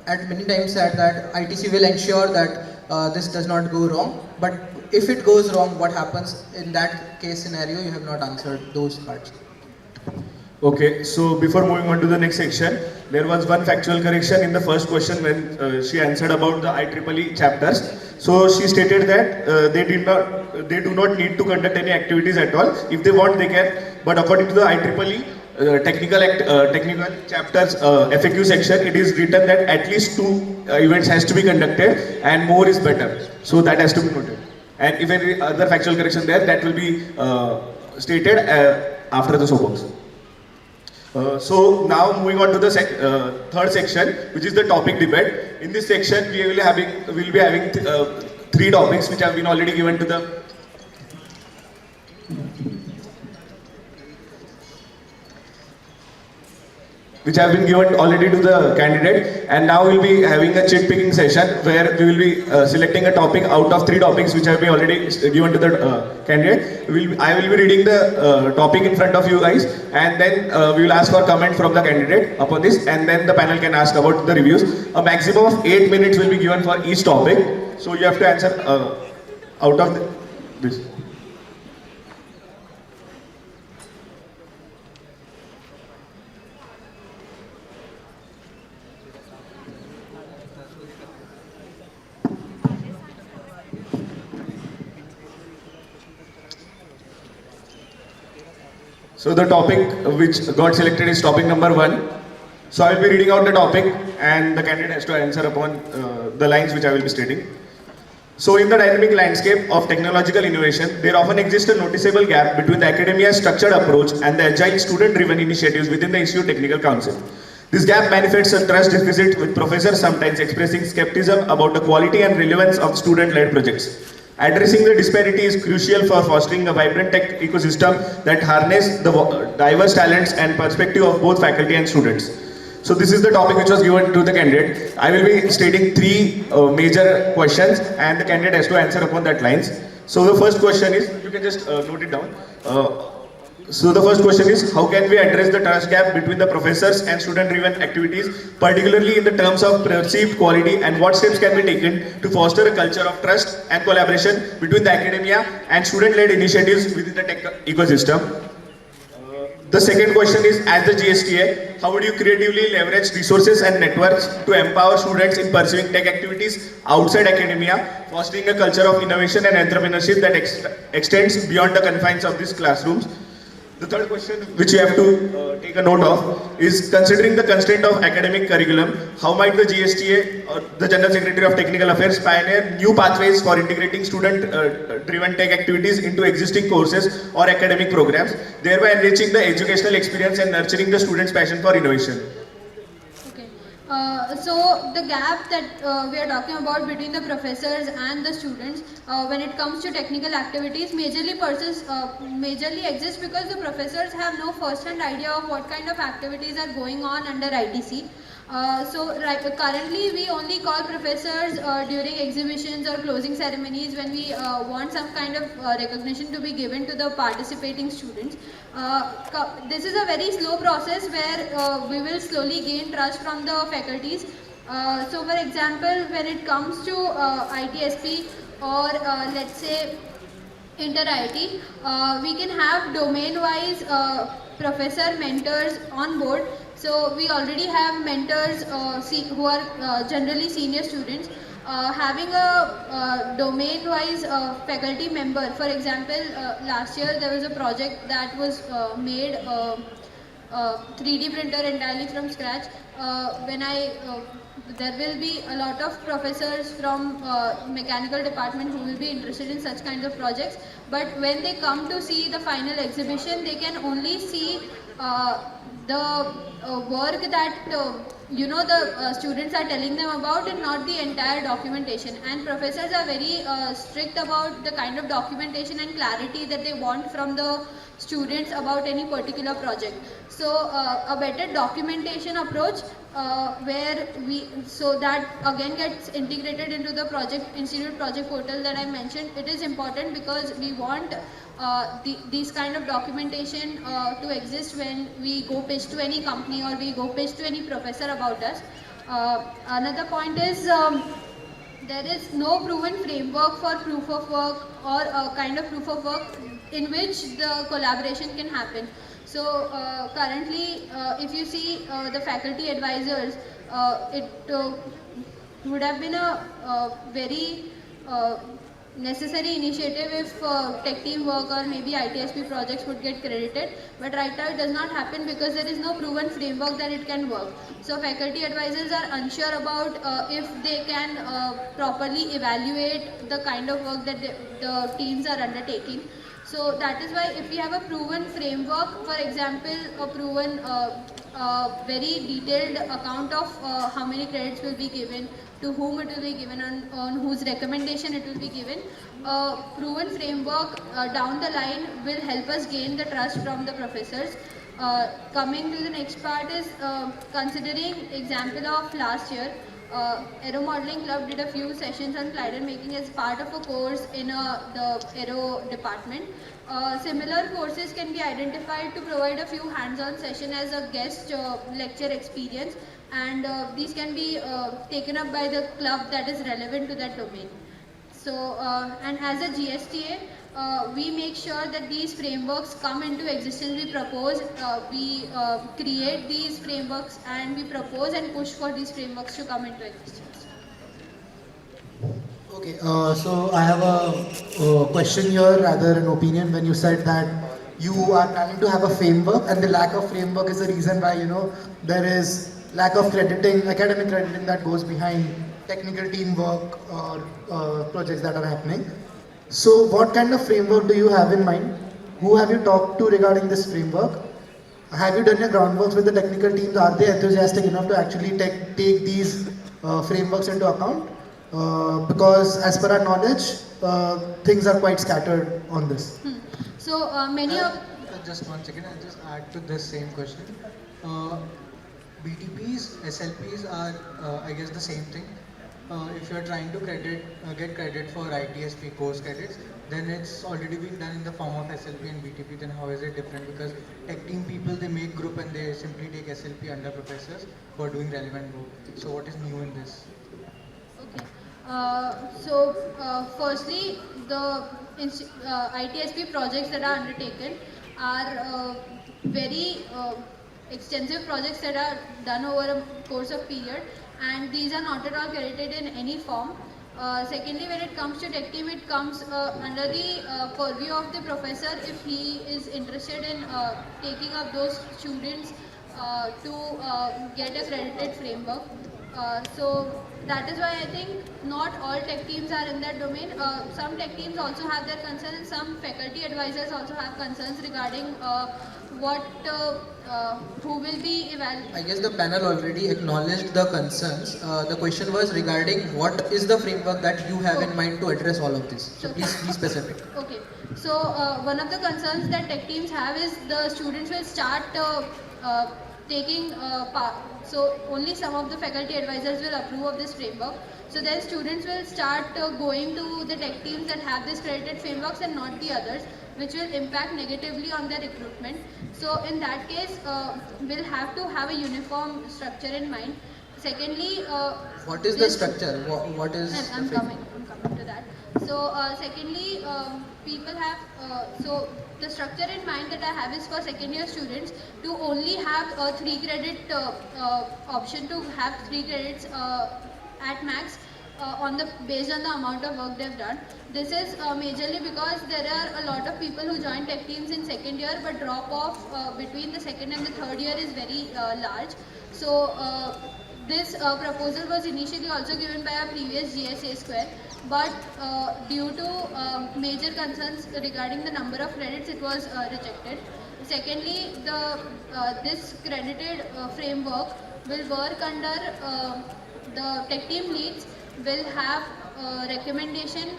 at many times said that ITC will ensure that this does not go wrong. But if it goes wrong, what happens in that case scenario? You have not answered those parts. Okay, so before moving on to the next section, there was one factual correction in the first question when she answered about the IEEE chapters. So she stated that they do not need to conduct any activities at all. If they want, they can. But according to the IEEE technical chapters FAQ section, it is written that at least 2 events has to be conducted, and more is better. So that has to be noted. And if any other factual correction there, that will be stated after the soapbox. So now moving on to the third section, which is the topic debate. In this section, we will be having 3 topics which have been already given to the candidate, and now we'll be having a chit picking session where we will be selecting a topic out of 3 topics which have been already given to the candidate. I will be reading the topic in front of you guys, and then we will ask for comment from the candidate upon this, and then the panel can ask about the reviews. A maximum of 8 minutes will be given for each topic, so you have to answer out of this. So the topic which got selected is topic number 1. So I will be reading out the topic and the candidate has to answer upon the lines which I will be stating. So in the dynamic landscape of technological innovation, there often exists a noticeable gap between the academia's structured approach and the agile student-driven initiatives within the Institute Technical Council. This gap manifests a trust deficit, with professors sometimes expressing skepticism about the quality and relevance of student-led projects. Addressing the disparity is crucial for fostering a vibrant tech ecosystem that harnesses the diverse talents and perspective of both faculty and students. So this is the topic which was given to the candidate. I will be stating three major questions and the candidate has to answer upon that lines. So the first question is, you can just note it down. So the first question is, how can we address the trust gap between the professors and student-driven activities, particularly in the terms of perceived quality, and what steps can be taken to foster a culture of trust and collaboration between the academia and student-led initiatives within the tech ecosystem? The second question is, as the GSTA, how would you creatively leverage resources and networks to empower students in pursuing tech activities outside academia, fostering a culture of innovation and entrepreneurship that extends beyond the confines of these classrooms? The third question, which you have to take a note of, is considering the constraint of academic curriculum, how might the GSTA or the General Secretary of Technical Affairs pioneer new pathways for integrating student-driven tech activities into existing courses or academic programs, thereby enriching the educational experience and nurturing the students' passion for innovation? Okay. So the gap that we are talking about between the professors and the students when it comes to technical activities majorly exists because the professors have no first-hand idea of what kind of activities are going on under ITC. Currently we only call professors during exhibitions or closing ceremonies when we want some kind of recognition to be given to the participating students. This is a very slow process where we will slowly gain trust from the faculties. So for example, when it comes to ITSP or let's say Inter-IT, we can have domain-wise professor mentors on board. So we already have mentors who are generally senior students. Having a domain-wise faculty member, for example, last year there was a project that was made 3D printer entirely from scratch. There will be a lot of professors from mechanical department who will be interested in such kinds of projects, but when they come to see the final exhibition, they can only see the work that the students are telling them about, and not the entire documentation. And professors are very strict about the kind of documentation and clarity that they want from the students about any particular project. So a better documentation approach so that again gets integrated into the institute project portal that I mentioned. It is important because we want these kind of documentation to exist when we go pitch to any company or we go pitch to any professor about us. Another point is there is no proven framework for proof of work or a kind of proof of work in which the collaboration can happen. So currently, if you see the faculty advisors, it would have been a very necessary initiative if tech team work or maybe ITSP projects would get credited, but right now it does not happen because there is no proven framework that it can work. So faculty advisors are unsure about if they can properly evaluate the kind of work that the teams are undertaking. So that is why if we have a proven framework, for example, a proven very detailed account of how many credits will be given, to whom it will be given, on whose recommendation it will be given, a proven framework down the line will help us gain the trust from the professors. Coming to the next part is considering example of last year, Aero Modeling Club did a few sessions on glider making as part of a course in the Aero department. Similar courses can be identified to provide a few hands-on sessions as a guest lecture experience, and these can be taken up by the club that is relevant to that domain. So, and as a GSTA, we make sure that these frameworks come into existence. We propose, we create these frameworks, and we propose and push for these frameworks to come into existence. Okay, so I have a question here, rather an opinion, when you said that you are planning to have a framework, and the lack of framework is the reason why there is lack of crediting, academic crediting that goes behind technical teamwork or projects that are happening. So what kind of framework do you have in mind? Who have you talked to regarding this framework? Have you done your groundwork with the technical teams? Are they enthusiastic enough to actually take these frameworks into account? Because as per our knowledge, things are quite scattered on this. So many of Just 1 second, I'll just add to this same question. BTPs, SLPs are, I guess, the same thing. If you're trying to get credit for ITSP course credits, then it's already been done in the form of SLP and BTP. Then how is it different? Because tech team people, they make group and they simply take SLP under professors for doing relevant work. So what is new in this? Okay. Firstly, the ITSP projects that are undertaken are very extensive projects that are done over a course of period, and these are not at all credited in any form. Secondly, when it comes to tech team, it comes under the purview of the professor if he is interested in taking up those students to get a credited framework. So that is why I think not all tech teams are in that domain. Some tech teams also have their concerns. Some faculty advisors also have concerns regarding who will be evaluated. I guess the panel already acknowledged the concerns. The question was regarding what is the framework that you have in mind to address all of this. So please be specific. Okay. So one of the concerns that tech teams have is the students will start taking part. So only some of the faculty advisors will approve of this framework. So then students will start going to the tech teams that have this credited frameworks and not the others, which will impact negatively on their recruitment. So in that case, we'll have to have a uniform structure in mind. Secondly, What is the structure? What is I'm the coming to that. So secondly, people have so the structure in mind that I have is for second year students to only have a 3 credit option to have 3 credits at max based on the amount of work they've done. This is majorly because there are a lot of people who join tech teams in second year, but drop off between the second and the third year is very large. So this proposal was initially also given by our previous GSA square, but due to major concerns regarding the number of credits, it was rejected. Secondly, this credited framework will work under the tech team leads will have recommendation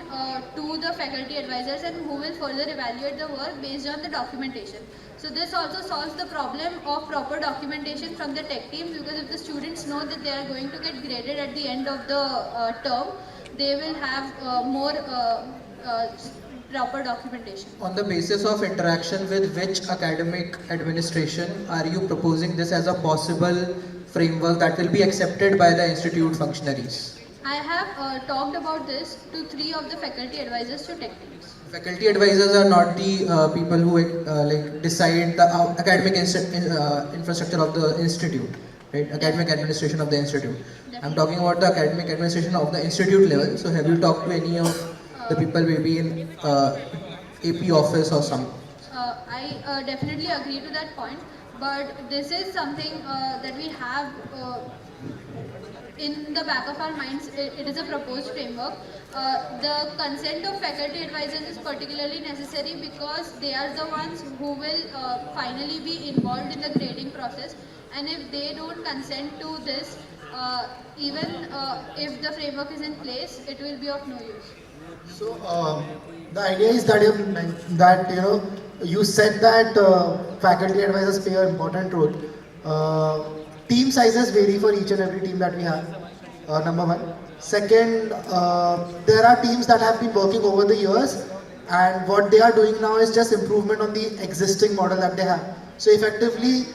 to the faculty advisors and who will further evaluate the work based on the documentation. So this also solves the problem of proper documentation from the tech teams, because if the students know that they are going to get graded at the end of the term, they will have more proper documentation. On the basis of interaction with which academic administration are you proposing this as a possible framework that will be accepted by the institute functionaries? I have talked about this to 3 of the faculty advisors to tech teams. Faculty advisors are not the people who decide the academic infrastructure of the institute, right? Academic administration of the institute. I'm talking about the academic administration of the institute level. So have you talked to any of the people maybe in AP office or some? I definitely agree to that point, but this is something that we have in the back of our minds. It is a proposed framework. The consent of faculty advisors is particularly necessary because they are the ones who will finally be involved in the grading process, and if they don't consent to this, even if the framework is in place, it will be of no use. So the idea is that you said that faculty advisors play an important role. Team sizes vary for each and every team that we have, number one. Second, there are teams that have been working over the years, and what they are doing now is just improvement on the existing model that they have. So effectively,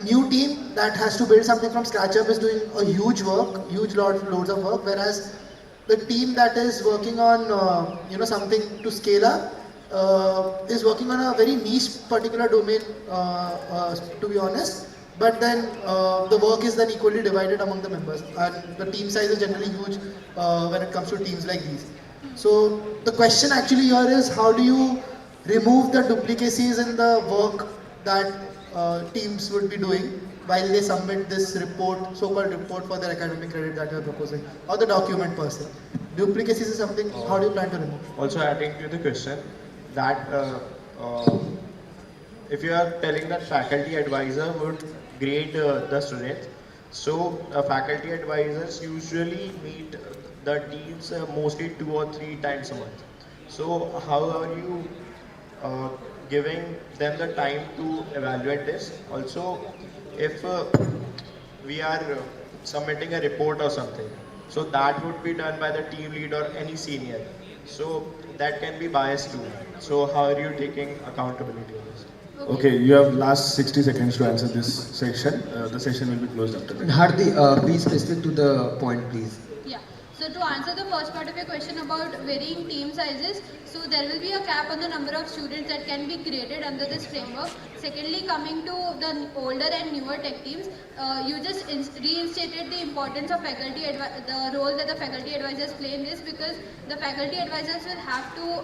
new team that has to build something from scratch up is doing a huge work, loads of work, whereas the team that is working on something to scale up is working on a very niche particular domain, to be honest. But then the work is then equally divided among the members, and the team size is generally huge when it comes to teams like these. So the question actually here is, how do you remove the duplicacies in the work that teams would be doing, while they submit this report, so-called report for their academic credit that you are proposing, or the document per se. Duplicacies is something, how do you plan to remove? Also adding to the question that uh, if you are telling that faculty advisor would grade the students, so faculty advisors usually meet the teams mostly 2 or 3 times a month. So how are you giving them the time to evaluate this? Also, if we are submitting a report or something, so that would be done by the team lead or any senior. So that can be biased too. So how are you taking accountability of this? Okay, you have last 60 seconds to answer this section. The session will be closed after that. Hardi, be specific to the point, please. Yeah. So to answer the first part of your question about varying team sizes, so there will be a cap on the number of students that can be created under this framework. Secondly, coming to the older and newer tech teams, you just reinstated the importance of the role that the faculty advisors play in this, because the faculty advisors will have to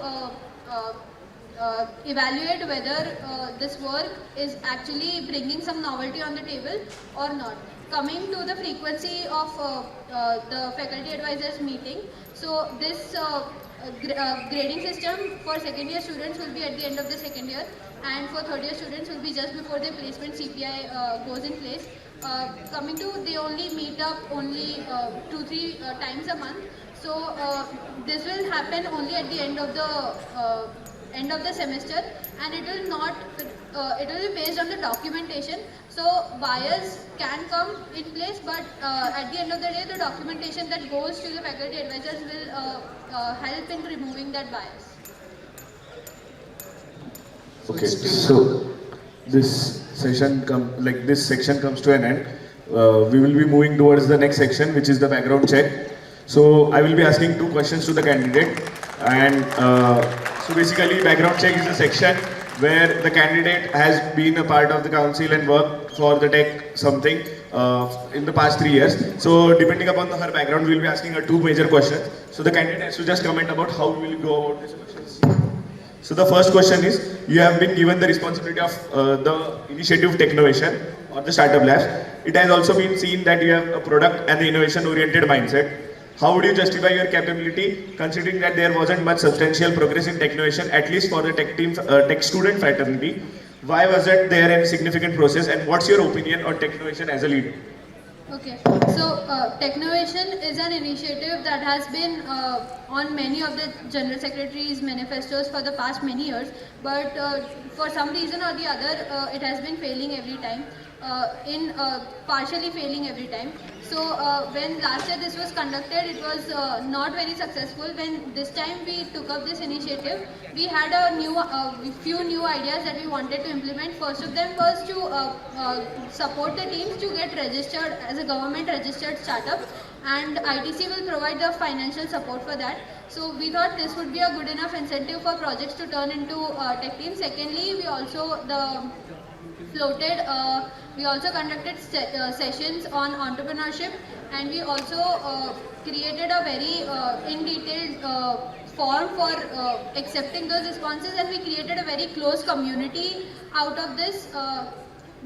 evaluate whether this work is actually bringing some novelty on the table or not. Coming to the frequency of the faculty advisors meeting, so this grading system for second year students will be at the end of the second year, and for third year students will be just before their placement CPI goes in place. Coming to, they only meet up only 2-3 times a month, so this will happen only at the end of the semester, and it will not it will be based on the documentation, so bias can come in place, but at the end of the day the documentation that goes to the faculty advisors will help in removing that bias. Okay, so this section this section comes to an end. We will be moving towards the next section, which is the background check. So I will be asking 2 questions to the candidate, and so basically background check is a section where the candidate has been a part of the council and worked for the tech something in the past 3 years. So depending upon her background, we will be asking her 2 major questions. So the candidate has to just comment about how we will go about these questions. So the first question is, you have been given the responsibility of the initiative Technovation or the startup labs. It has also been seen that you have a product and the innovation oriented mindset. How would you justify your capability, considering that there wasn't much substantial progress in Technovation, at least for the tech student fraternity? Why was that there a significant process, and what's your opinion on Technovation as a lead? Okay, so Technovation is an initiative that has been on many of the General Secretary's manifestos for the past many years, but for some reason or the other, it has been failing every time, partially failing every time. So when last year this was conducted, it was not very successful. When this time we took up this initiative, we had a few new ideas that we wanted to implement. First of them was to support the teams to get registered as a government registered startup, and ITC will provide the financial support for that. So we thought this would be a good enough incentive for projects to turn into tech teams. Secondly, we also we also conducted sessions on entrepreneurship, and we also created a very in-detailed form for accepting those responses, and we created a very close community out of this.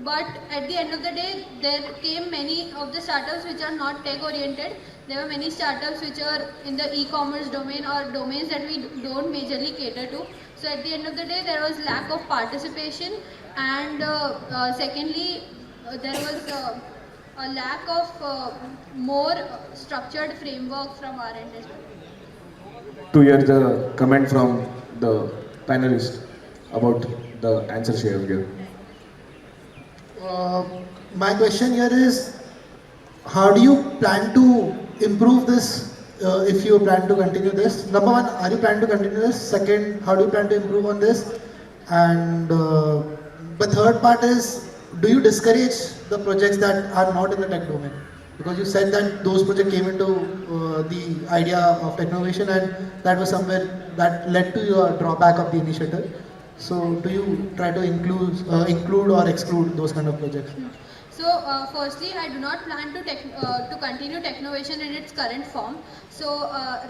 But at the end of the day, there came many of the startups which are not tech oriented. There were many startups which are in the e-commerce domain or domains that we don't majorly cater to. So at the end of the day, there was lack of participation, and secondly, there was a lack of more structured framework from our end as well. To hear the comment from the panelist about the answer she have given. My question here is, how do you plan to improve this if you plan to continue this? Number one, are you planning to continue this? Second, how do you plan to improve on this? And the third part is, do you discourage the projects that are not in the tech domain? Because you said that those projects came into the idea of Technovation, and that was somewhere that led to your drawback of the initiative. So do you try to include or exclude those kind of projects? So, firstly, I do not plan to continue Technovation in its current form. So,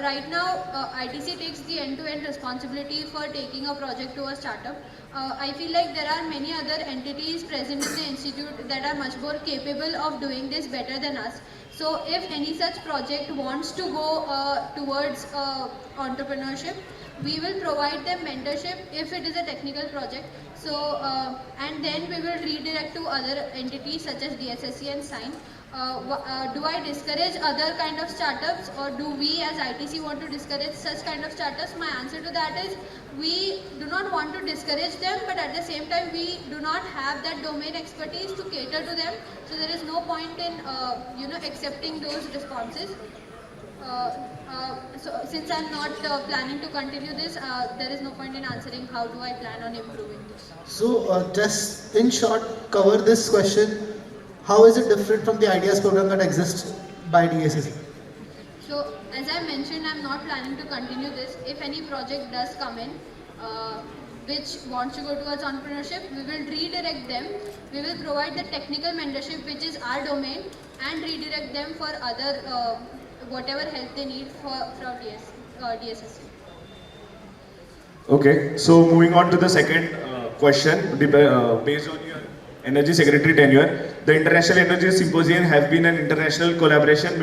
right now, ITC takes the end-to-end responsibility for taking a project to a startup. I feel like there are many other entities present in the institute that are much more capable of doing this better than us. So, if any such project wants to go towards entrepreneurship, we will provide them mentorship if it is a technical project. So, and then we will redirect to other entities such as DSSC and SIGN. Do I discourage other kind of startups, or do we as ITC want to discourage such kind of startups? My answer to that is we do not want to discourage them, but at the same time we do not have that domain expertise to cater to them. So there is no point in accepting those responses. So since I'm not planning to continue this, there is no point in answering how do I plan on improving this. So just in short, cover this question. How is it different from the IDEAS program that exists by DSSC? So as I mentioned, I'm not planning to continue this. If any project does come in, which wants to go towards entrepreneurship, we will redirect them. We will provide the technical mentorship, which is our domain, and redirect them for other whatever help they need from DSSC. Okay, so moving on to the second question, based on your Energy Secretary tenure, the International Energy Symposium have been an international collaboration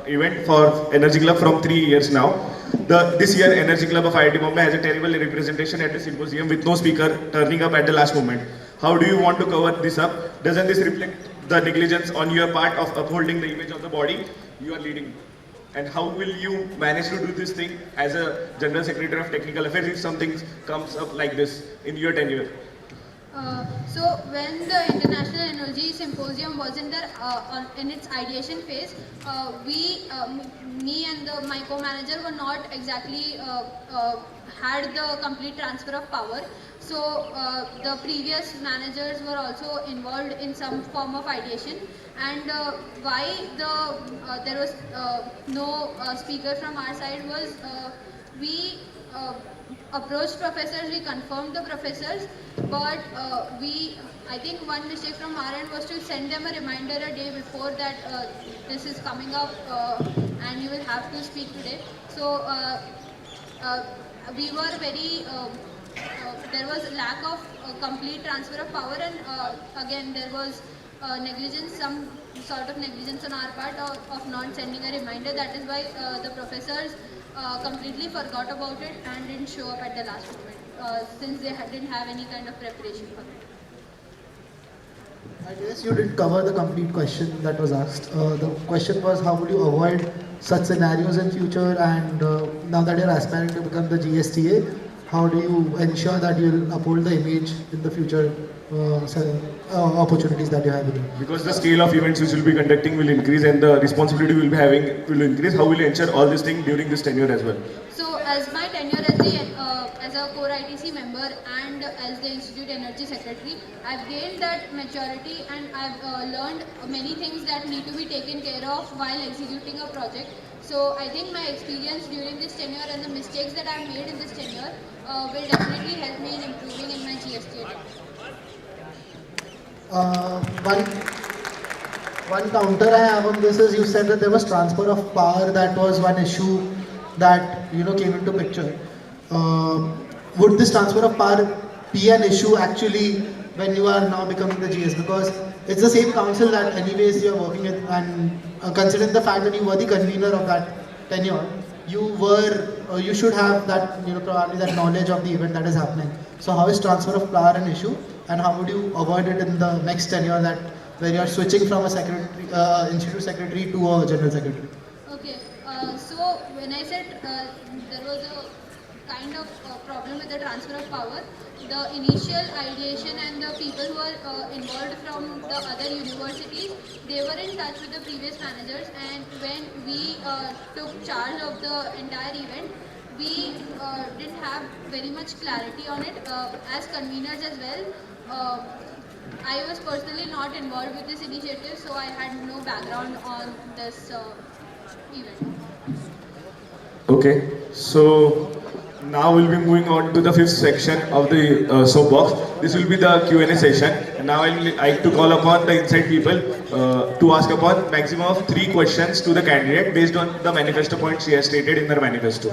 event for Energy Club from 3 years now. This year, Energy Club of IIT Bombay has a terrible representation at the symposium with no speaker turning up at the last moment. How do you want to cover this up? Doesn't this reflect the negligence on your part of upholding the image of the body you are leading? And how will you manage to do this thing as a General Secretary of Technical Affairs if something comes up like this in your tenure? So when the International Energy Symposium was in its ideation phase, me and my co-manager were not exactly had the complete transfer of power. So the previous managers were also involved in some form of ideation, and why there was no speaker from our side was we approached professors, we confirmed the professors, but I think one mistake from our end was to send them a reminder a day before that this is coming up and you will have to speak today. So we were very, there was lack of complete transfer of power, and again there was negligence, some sort of negligence on our part of not sending a reminder. That is why the professors completely forgot about it and didn't show up at the last moment, since they didn't have any kind of preparation for it. I guess you didn't cover the complete question that was asked. The question was how would you avoid such scenarios in future, and now that you're aspiring to become the GSTA, how do you ensure that you'll uphold the image in the future opportunities that you have? Because the scale of events which will be conducting will increase and the responsibility we will be having will increase, how will you ensure all this thing during this tenure as well? So as my tenure as a core ITC member and as the Institute Energy Secretary, I've gained that maturity, and I've learned many things that need to be taken care of while executing a project. So I think my experience during this tenure and the mistakes that I've made in this tenure will definitely help me in improving in my GSTA tenure. One counter I have on this is you said that there was transfer of power. That was one issue that came into picture. Would this transfer of power be an issue actually when you are now becoming the GS? Because it's the same council that anyways you are working with, and considering the fact that you were the convener of that tenure, you should have that probably that knowledge of the event that is happening. So how is transfer of power an issue, and how would you avoid it in the next tenure where you are switching from a secretary, institute secretary to a general secretary? Okay, so when I said there was a kind of problem with the transfer of power, the initial ideation and the people who were involved from the other universities, they were in touch with the previous managers, and when we took charge of the entire event, we didn't have very much clarity on it. As conveners as well, I was personally not involved with this initiative, so I had no background on this event. Okay, so Now we'll be moving on to the fifth section of the soapbox. This will be the Q&A session. And now I'll like to call upon the inside people to ask upon maximum of 3 questions to the candidate based on the manifesto points she has stated in their manifesto.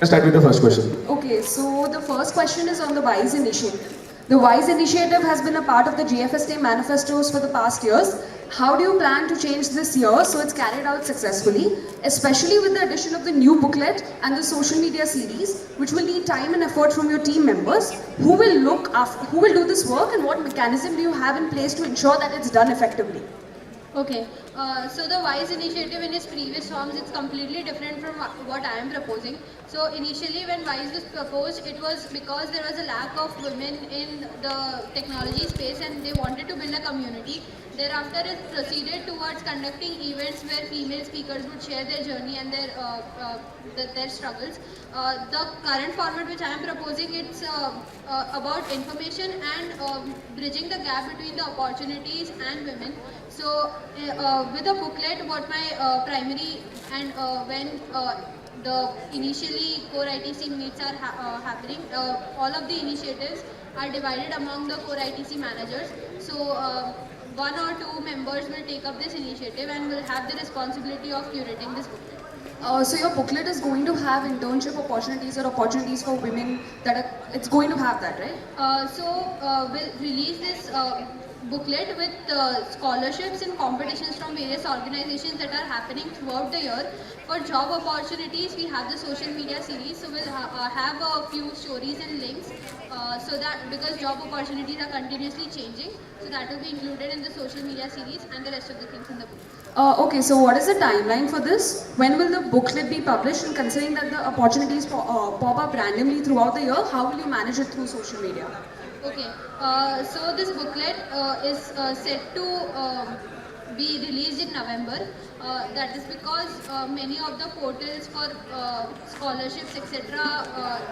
Let's start with the first question. Okay, so the first question is on the WISE initiative. The WISE initiative has been a part of the GFST manifestos for the past years. How do you plan to change this year so it's carried out successfully, especially with the addition of the new booklet and the social media series, which will need time and effort from your team members? Who will do this work, and what mechanism do you have in place to ensure that it's done effectively? Okay, so the WISE initiative in its previous forms, it's completely different from what I am proposing. So initially when WISE was proposed, it was because there was a lack of women in the technology space and they wanted to build a community. Thereafter it proceeded towards conducting events where female speakers would share their journey and their struggles. The current format which I am proposing, it's about information and bridging the gap between the opportunities and women. So with a booklet, what my primary and when the initially core ITC meets are happening, all of the initiatives are divided among the core ITC managers. So 1 or 2 members will take up this initiative and will have the responsibility of curating this booklet. So your booklet is going to have internship opportunities or opportunities for women it's going to have that, right? We'll release this booklet with scholarships and competitions from various organizations that are happening throughout the year. For job opportunities, we have the social media series, so we'll have a few stories and links so that because job opportunities are continuously changing, so that will be included in the social media series and the rest of the things in the book. Okay, so what is the timeline for this? When will the booklet be published, and considering that the opportunities pop up randomly throughout the year, how will you manage it through social media? Okay, so this booklet is set to be released in November. That is because many of the portals for scholarships etc.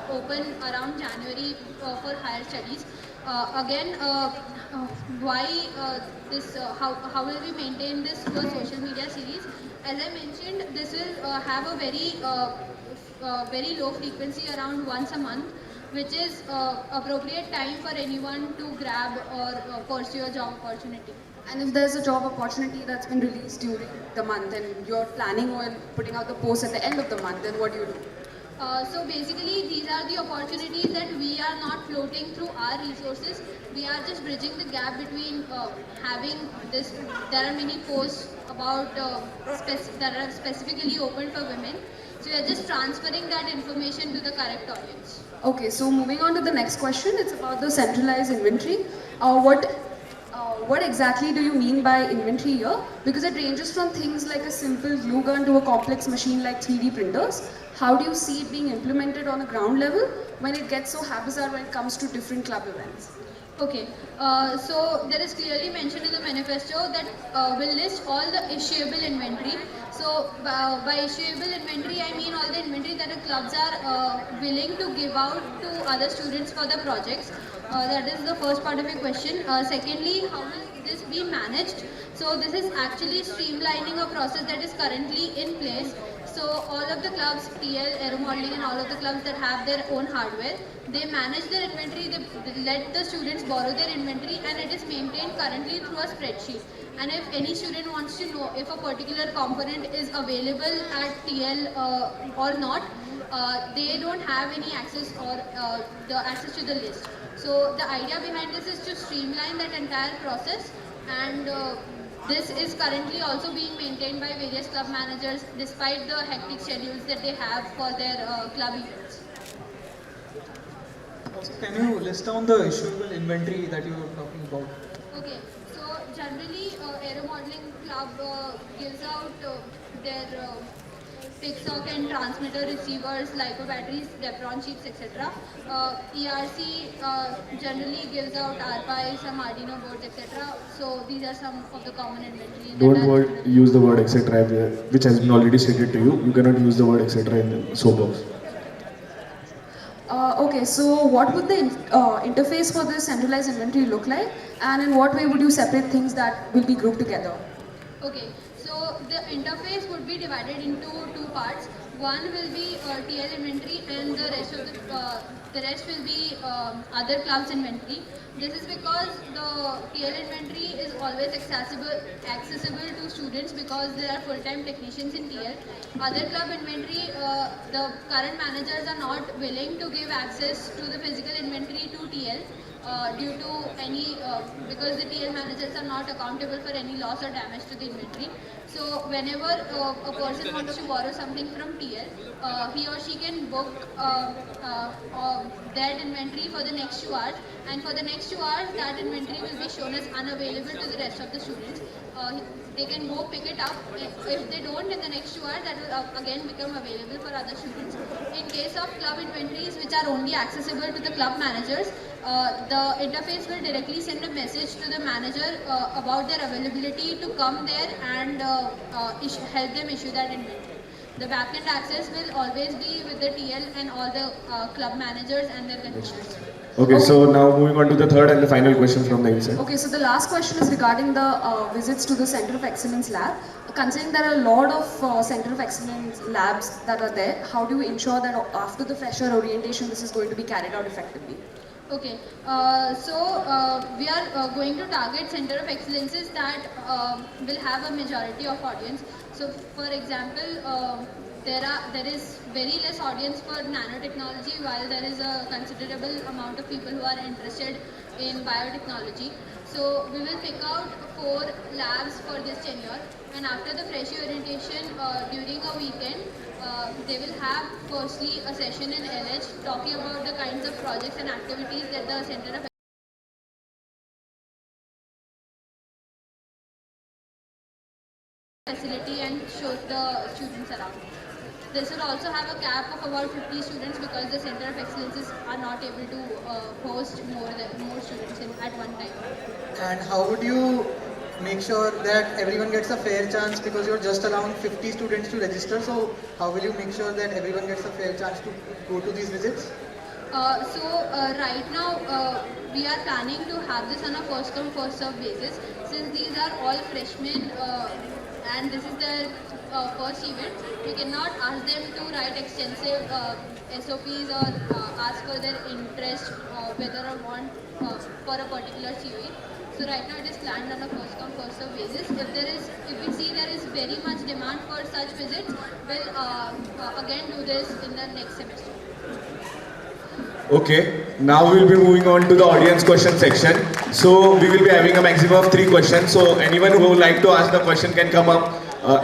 Open around January for higher studies. Why how will we maintain this through a social media series? As I mentioned, this will have a very low frequency, around once a month, which is appropriate time for anyone to grab or pursue a job opportunity. And if there's a job opportunity that's been released during the month and you're planning on putting out the post at the end of the month, then what do you do? So basically these are the opportunities that we are not floating through our resources. We are just bridging the gap between having this, there are many posts about that are specifically open for women. So we are just transferring that information to the correct audience. Okay, so moving on to the next question, it's about the centralized inventory. What exactly do you mean by inventory here? Because it ranges from things like a simple glue gun to a complex machine like 3D printers. How do you see it being implemented on a ground level when it gets so haphazard when it comes to different club events? Okay, so there is clearly mentioned in the manifesto that will list all the issuable inventory. So by issuable inventory, I mean all the inventory that the clubs are willing to give out to other students for the projects. That is the first part of your question. Secondly, how will this be managed? So this is actually streamlining a process that is currently in place. So all of the clubs, TL, Aero Modeling and all of the clubs that have their own hardware, they manage their inventory, they let the students borrow their inventory, and it is maintained currently through a spreadsheet. And if any student wants to know if a particular component is available at TL or not, they don't have any access or the access to the list. So the idea behind this is to streamline that entire process, and this is currently also being maintained by various club managers despite the hectic schedules that they have for their club events. Also, can you list down the issuable inventory that you were talking about? Okay, so generally, Aero Modeling Club gives out their picksock and transmitter receivers, LiPo batteries, Depron sheets, etc. ERC generally gives out RPi, some Arduino boards, etc. So these are some of the common inventory. Use the word etc. which has been already stated to you. You cannot use the word etc. in the soapbox. Okay, so what would the interface for this centralized inventory look like, and in what way would you separate things that will be grouped together? Okay, so the interface would be divided into two parts. One will be TL inventory, and the rest of the rest will be other clubs inventory. This is because the TL inventory is always accessible to students because there are full-time technicians in TL. Other club inventory, the current managers are not willing to give access to the physical inventory to TL. Due to any, because the TL managers are not accountable for any loss or damage to the inventory. So whenever a person wants to borrow something from TL, he or she can book that inventory for the next 2 hours, and for the next 2 hours that inventory will be shown as unavailable to the rest of the students. They can go pick it up. If they don't in the next 2 hours, that will again become available for other students. In case of club inventories which are only accessible to the club managers, the interface will directly send a message to the manager about their availability to come there and help them issue that inventory. The backend access will always be with the TL and all the club managers and their conditions. Okay, so now moving on to the third and the final question from the inside. Okay, so the last question is regarding the visits to the Center of Excellence lab. Considering there are a lot of Center of Excellence labs that are there, how do you ensure that after the fresher orientation this is going to be carried out effectively? Okay, we are going to target Center of Excellences that will have a majority of audience. So, for example, there is very less audience for nanotechnology, while there is a considerable amount of people who are interested in biotechnology. So, we will pick out 4 labs for this tenure, and after the freshie orientation during a weekend, they will have firstly a session in LH talking about the kinds of projects and activities that the Center of facility and shows the students around. This will also have a cap of about 50 students because the Center of Excellences are not able to host more students at one time. And how would you make sure that everyone gets a fair chance, because you're just allowing 50 students to register, so how will you make sure that everyone gets a fair chance to go to these visits? Right now we are planning to have this on a first come first serve basis, since these are all freshmen and this is their first event. We cannot ask them to write extensive SOPs or ask for their interest whether or want for a particular COE. So right now it is planned on a first come first serve basis. If we see there is very much demand for such visits, we'll again do this in the next semester. Okay, now we will be moving on to the audience question section. So we will be having a maximum of 3 questions. So anyone who would like to ask the question can come up,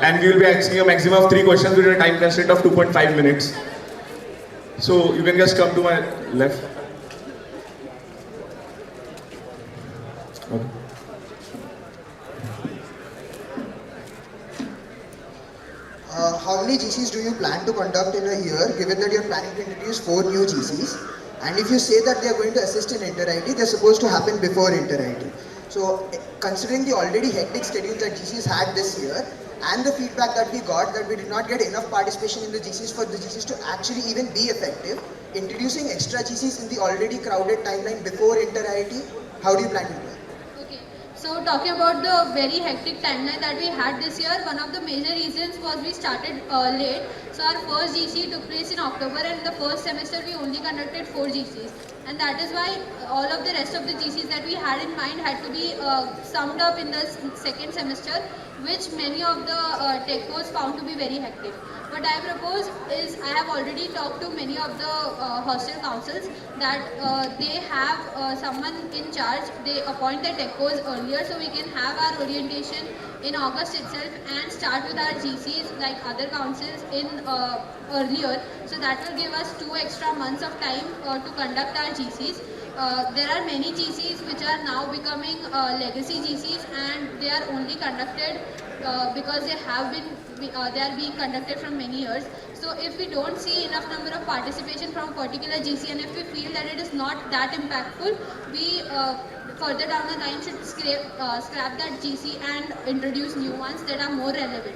and we will be asking a maximum of 3 questions with a time constraint of 2.5 minutes. So you can just come to my left. Okay. How many GCs do you plan to conduct in a year, given that you're planning to introduce 4 new GCs? And if you say that they are going to assist in inter-IT, they're supposed to happen before inter-IT. So, considering the already hectic schedule that GCs had this year, and the feedback that we got that we did not get enough participation in the GCs for the GCs to actually even be effective, introducing extra GCs in the already crowded timeline before inter-IT, how do you plan to do that? So talking about the very hectic timeline that we had this year, one of the major reasons was we started late. So our first GC took place in October, and in the first semester we only conducted 4 GCs. And that is why all of the rest of the GCs that we had in mind had to be summed up in the second semester. which many of the techos found to be very hectic. What I propose is, I have already talked to many of the hostel councils that they have someone in charge. They appoint the techos earlier so we can have our orientation in August itself and start with our GCs like other councils in earlier. So that will give us 2 extra months of time to conduct our GCs. There are many GCs which are now becoming legacy GCs, and they are only conducted because they are being conducted from many years. So if we don't see enough number of participation from a particular GC, and if we feel that it is not that impactful, we further down the line should scrap that GC and introduce new ones that are more relevant.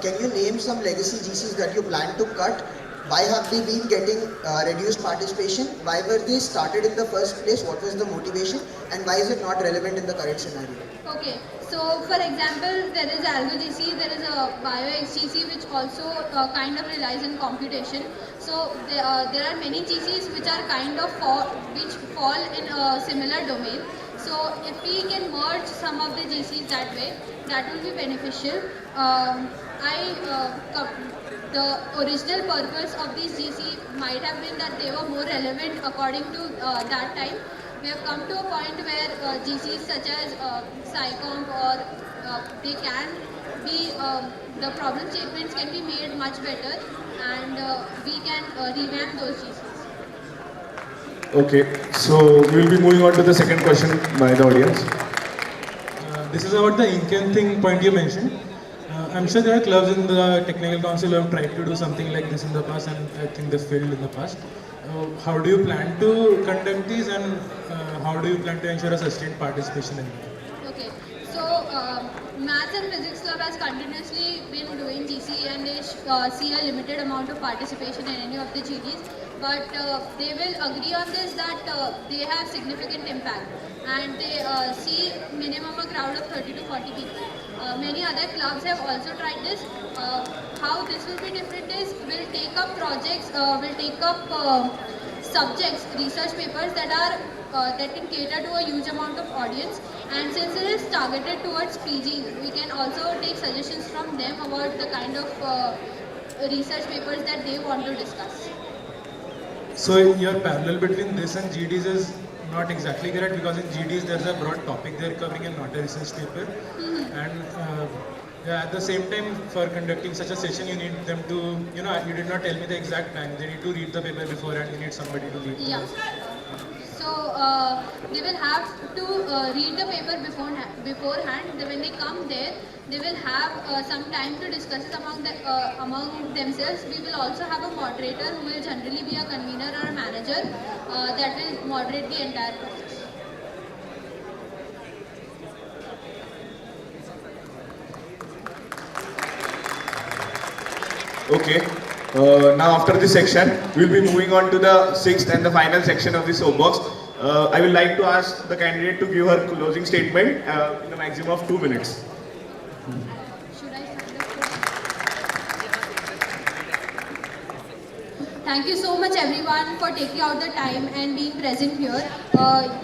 Can you name some legacy GCs that you plan to cut? Why have they been getting reduced participation? Why were they started in the first place? What was the motivation? And why is it not relevant in the current scenario? Okay, so for example, there is Algo GC, there is a BioX GC which also kind of relies on computation. So there are many GCs which are kind of fall in a similar domain. So if we can merge some of the GCs that way, that will be beneficial. The original purpose of these GC might have been that they were more relevant according to that time. We have come to a point where GCs such as SciComp or they can be, the problem statements can be made much better, and we can revamp those GCs. Okay, so we will be moving on to the second question by the audience. This is about the Incan thing point you mentioned. I'm sure there are clubs in the technical council who have tried to do something like this in the past, and I think they failed in the past. How do you plan to conduct these, and how do you plan to ensure a sustained participation in them? Okay, so Maths and Physics Club has continuously been doing GC, and they see a limited amount of participation in any of the GDs. But they will agree on this that they have significant impact, and they see minimum a crowd of 30 to 40 people. Many other clubs have also tried this. How this will be different is, we'll take up projects, we'll take up subjects, research papers that can cater to a huge amount of audience, and since it is targeted towards PG, we can also take suggestions from them about the kind of research papers that they want to discuss. So your parallel between this and GDs is not exactly correct, because in GDs there's a broad topic they're covering and not a research paper. And at the same time, for conducting such a session, you need them to, you did not tell me the exact time. They need to read the paper beforehand. You need somebody to read the paper. So they will have to read the paper beforehand. When they come there, they will have some time to discuss it among themselves. We will also have a moderator who will generally be a convener or a manager that will moderate the entire process. Okay, now after this section, we will be moving on to the sixth and the final section of the soapbox. I would like to ask the candidate to give her closing statement in a maximum of 2 minutes. Thank you so much everyone for taking out the time and being present here.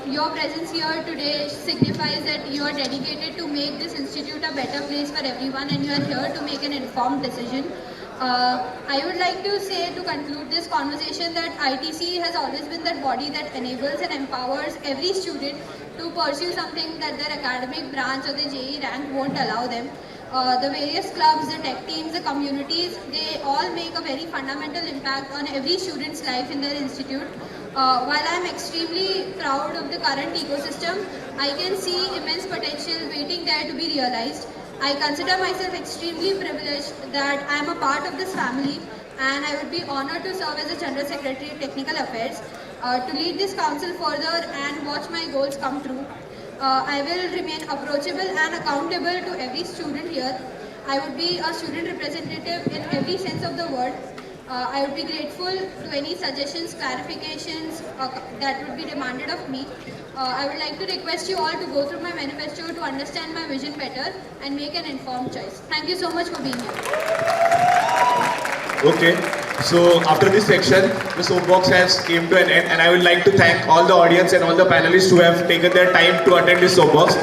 Your presence here today signifies that you are dedicated to make this institute a better place for everyone, and you are here to make an informed decision. I would like to say, to conclude this conversation, that ITC has always been that body that enables and empowers every student to pursue something that their academic branch or the JEE rank won't allow them. The various clubs, the tech teams, the communities, they all make a very fundamental impact on every student's life in their institute. While I am extremely proud of the current ecosystem, I can see immense potential waiting there to be realized. I consider myself extremely privileged that I am a part of this family, and I would be honored to serve as the General Secretary of Technical Affairs, to lead this council further and watch my goals come true. I will remain approachable and accountable to every student here. I would be a student representative in every sense of the word. I would be grateful to any suggestions, clarifications that would be demanded of me. I would like to request you all to go through my manifesto to understand my vision better and make an informed choice. Thank you so much for being here. Okay, so after this section, the soapbox has came to an end, and I would like to thank all the audience and all the panelists who have taken their time to attend this soapbox.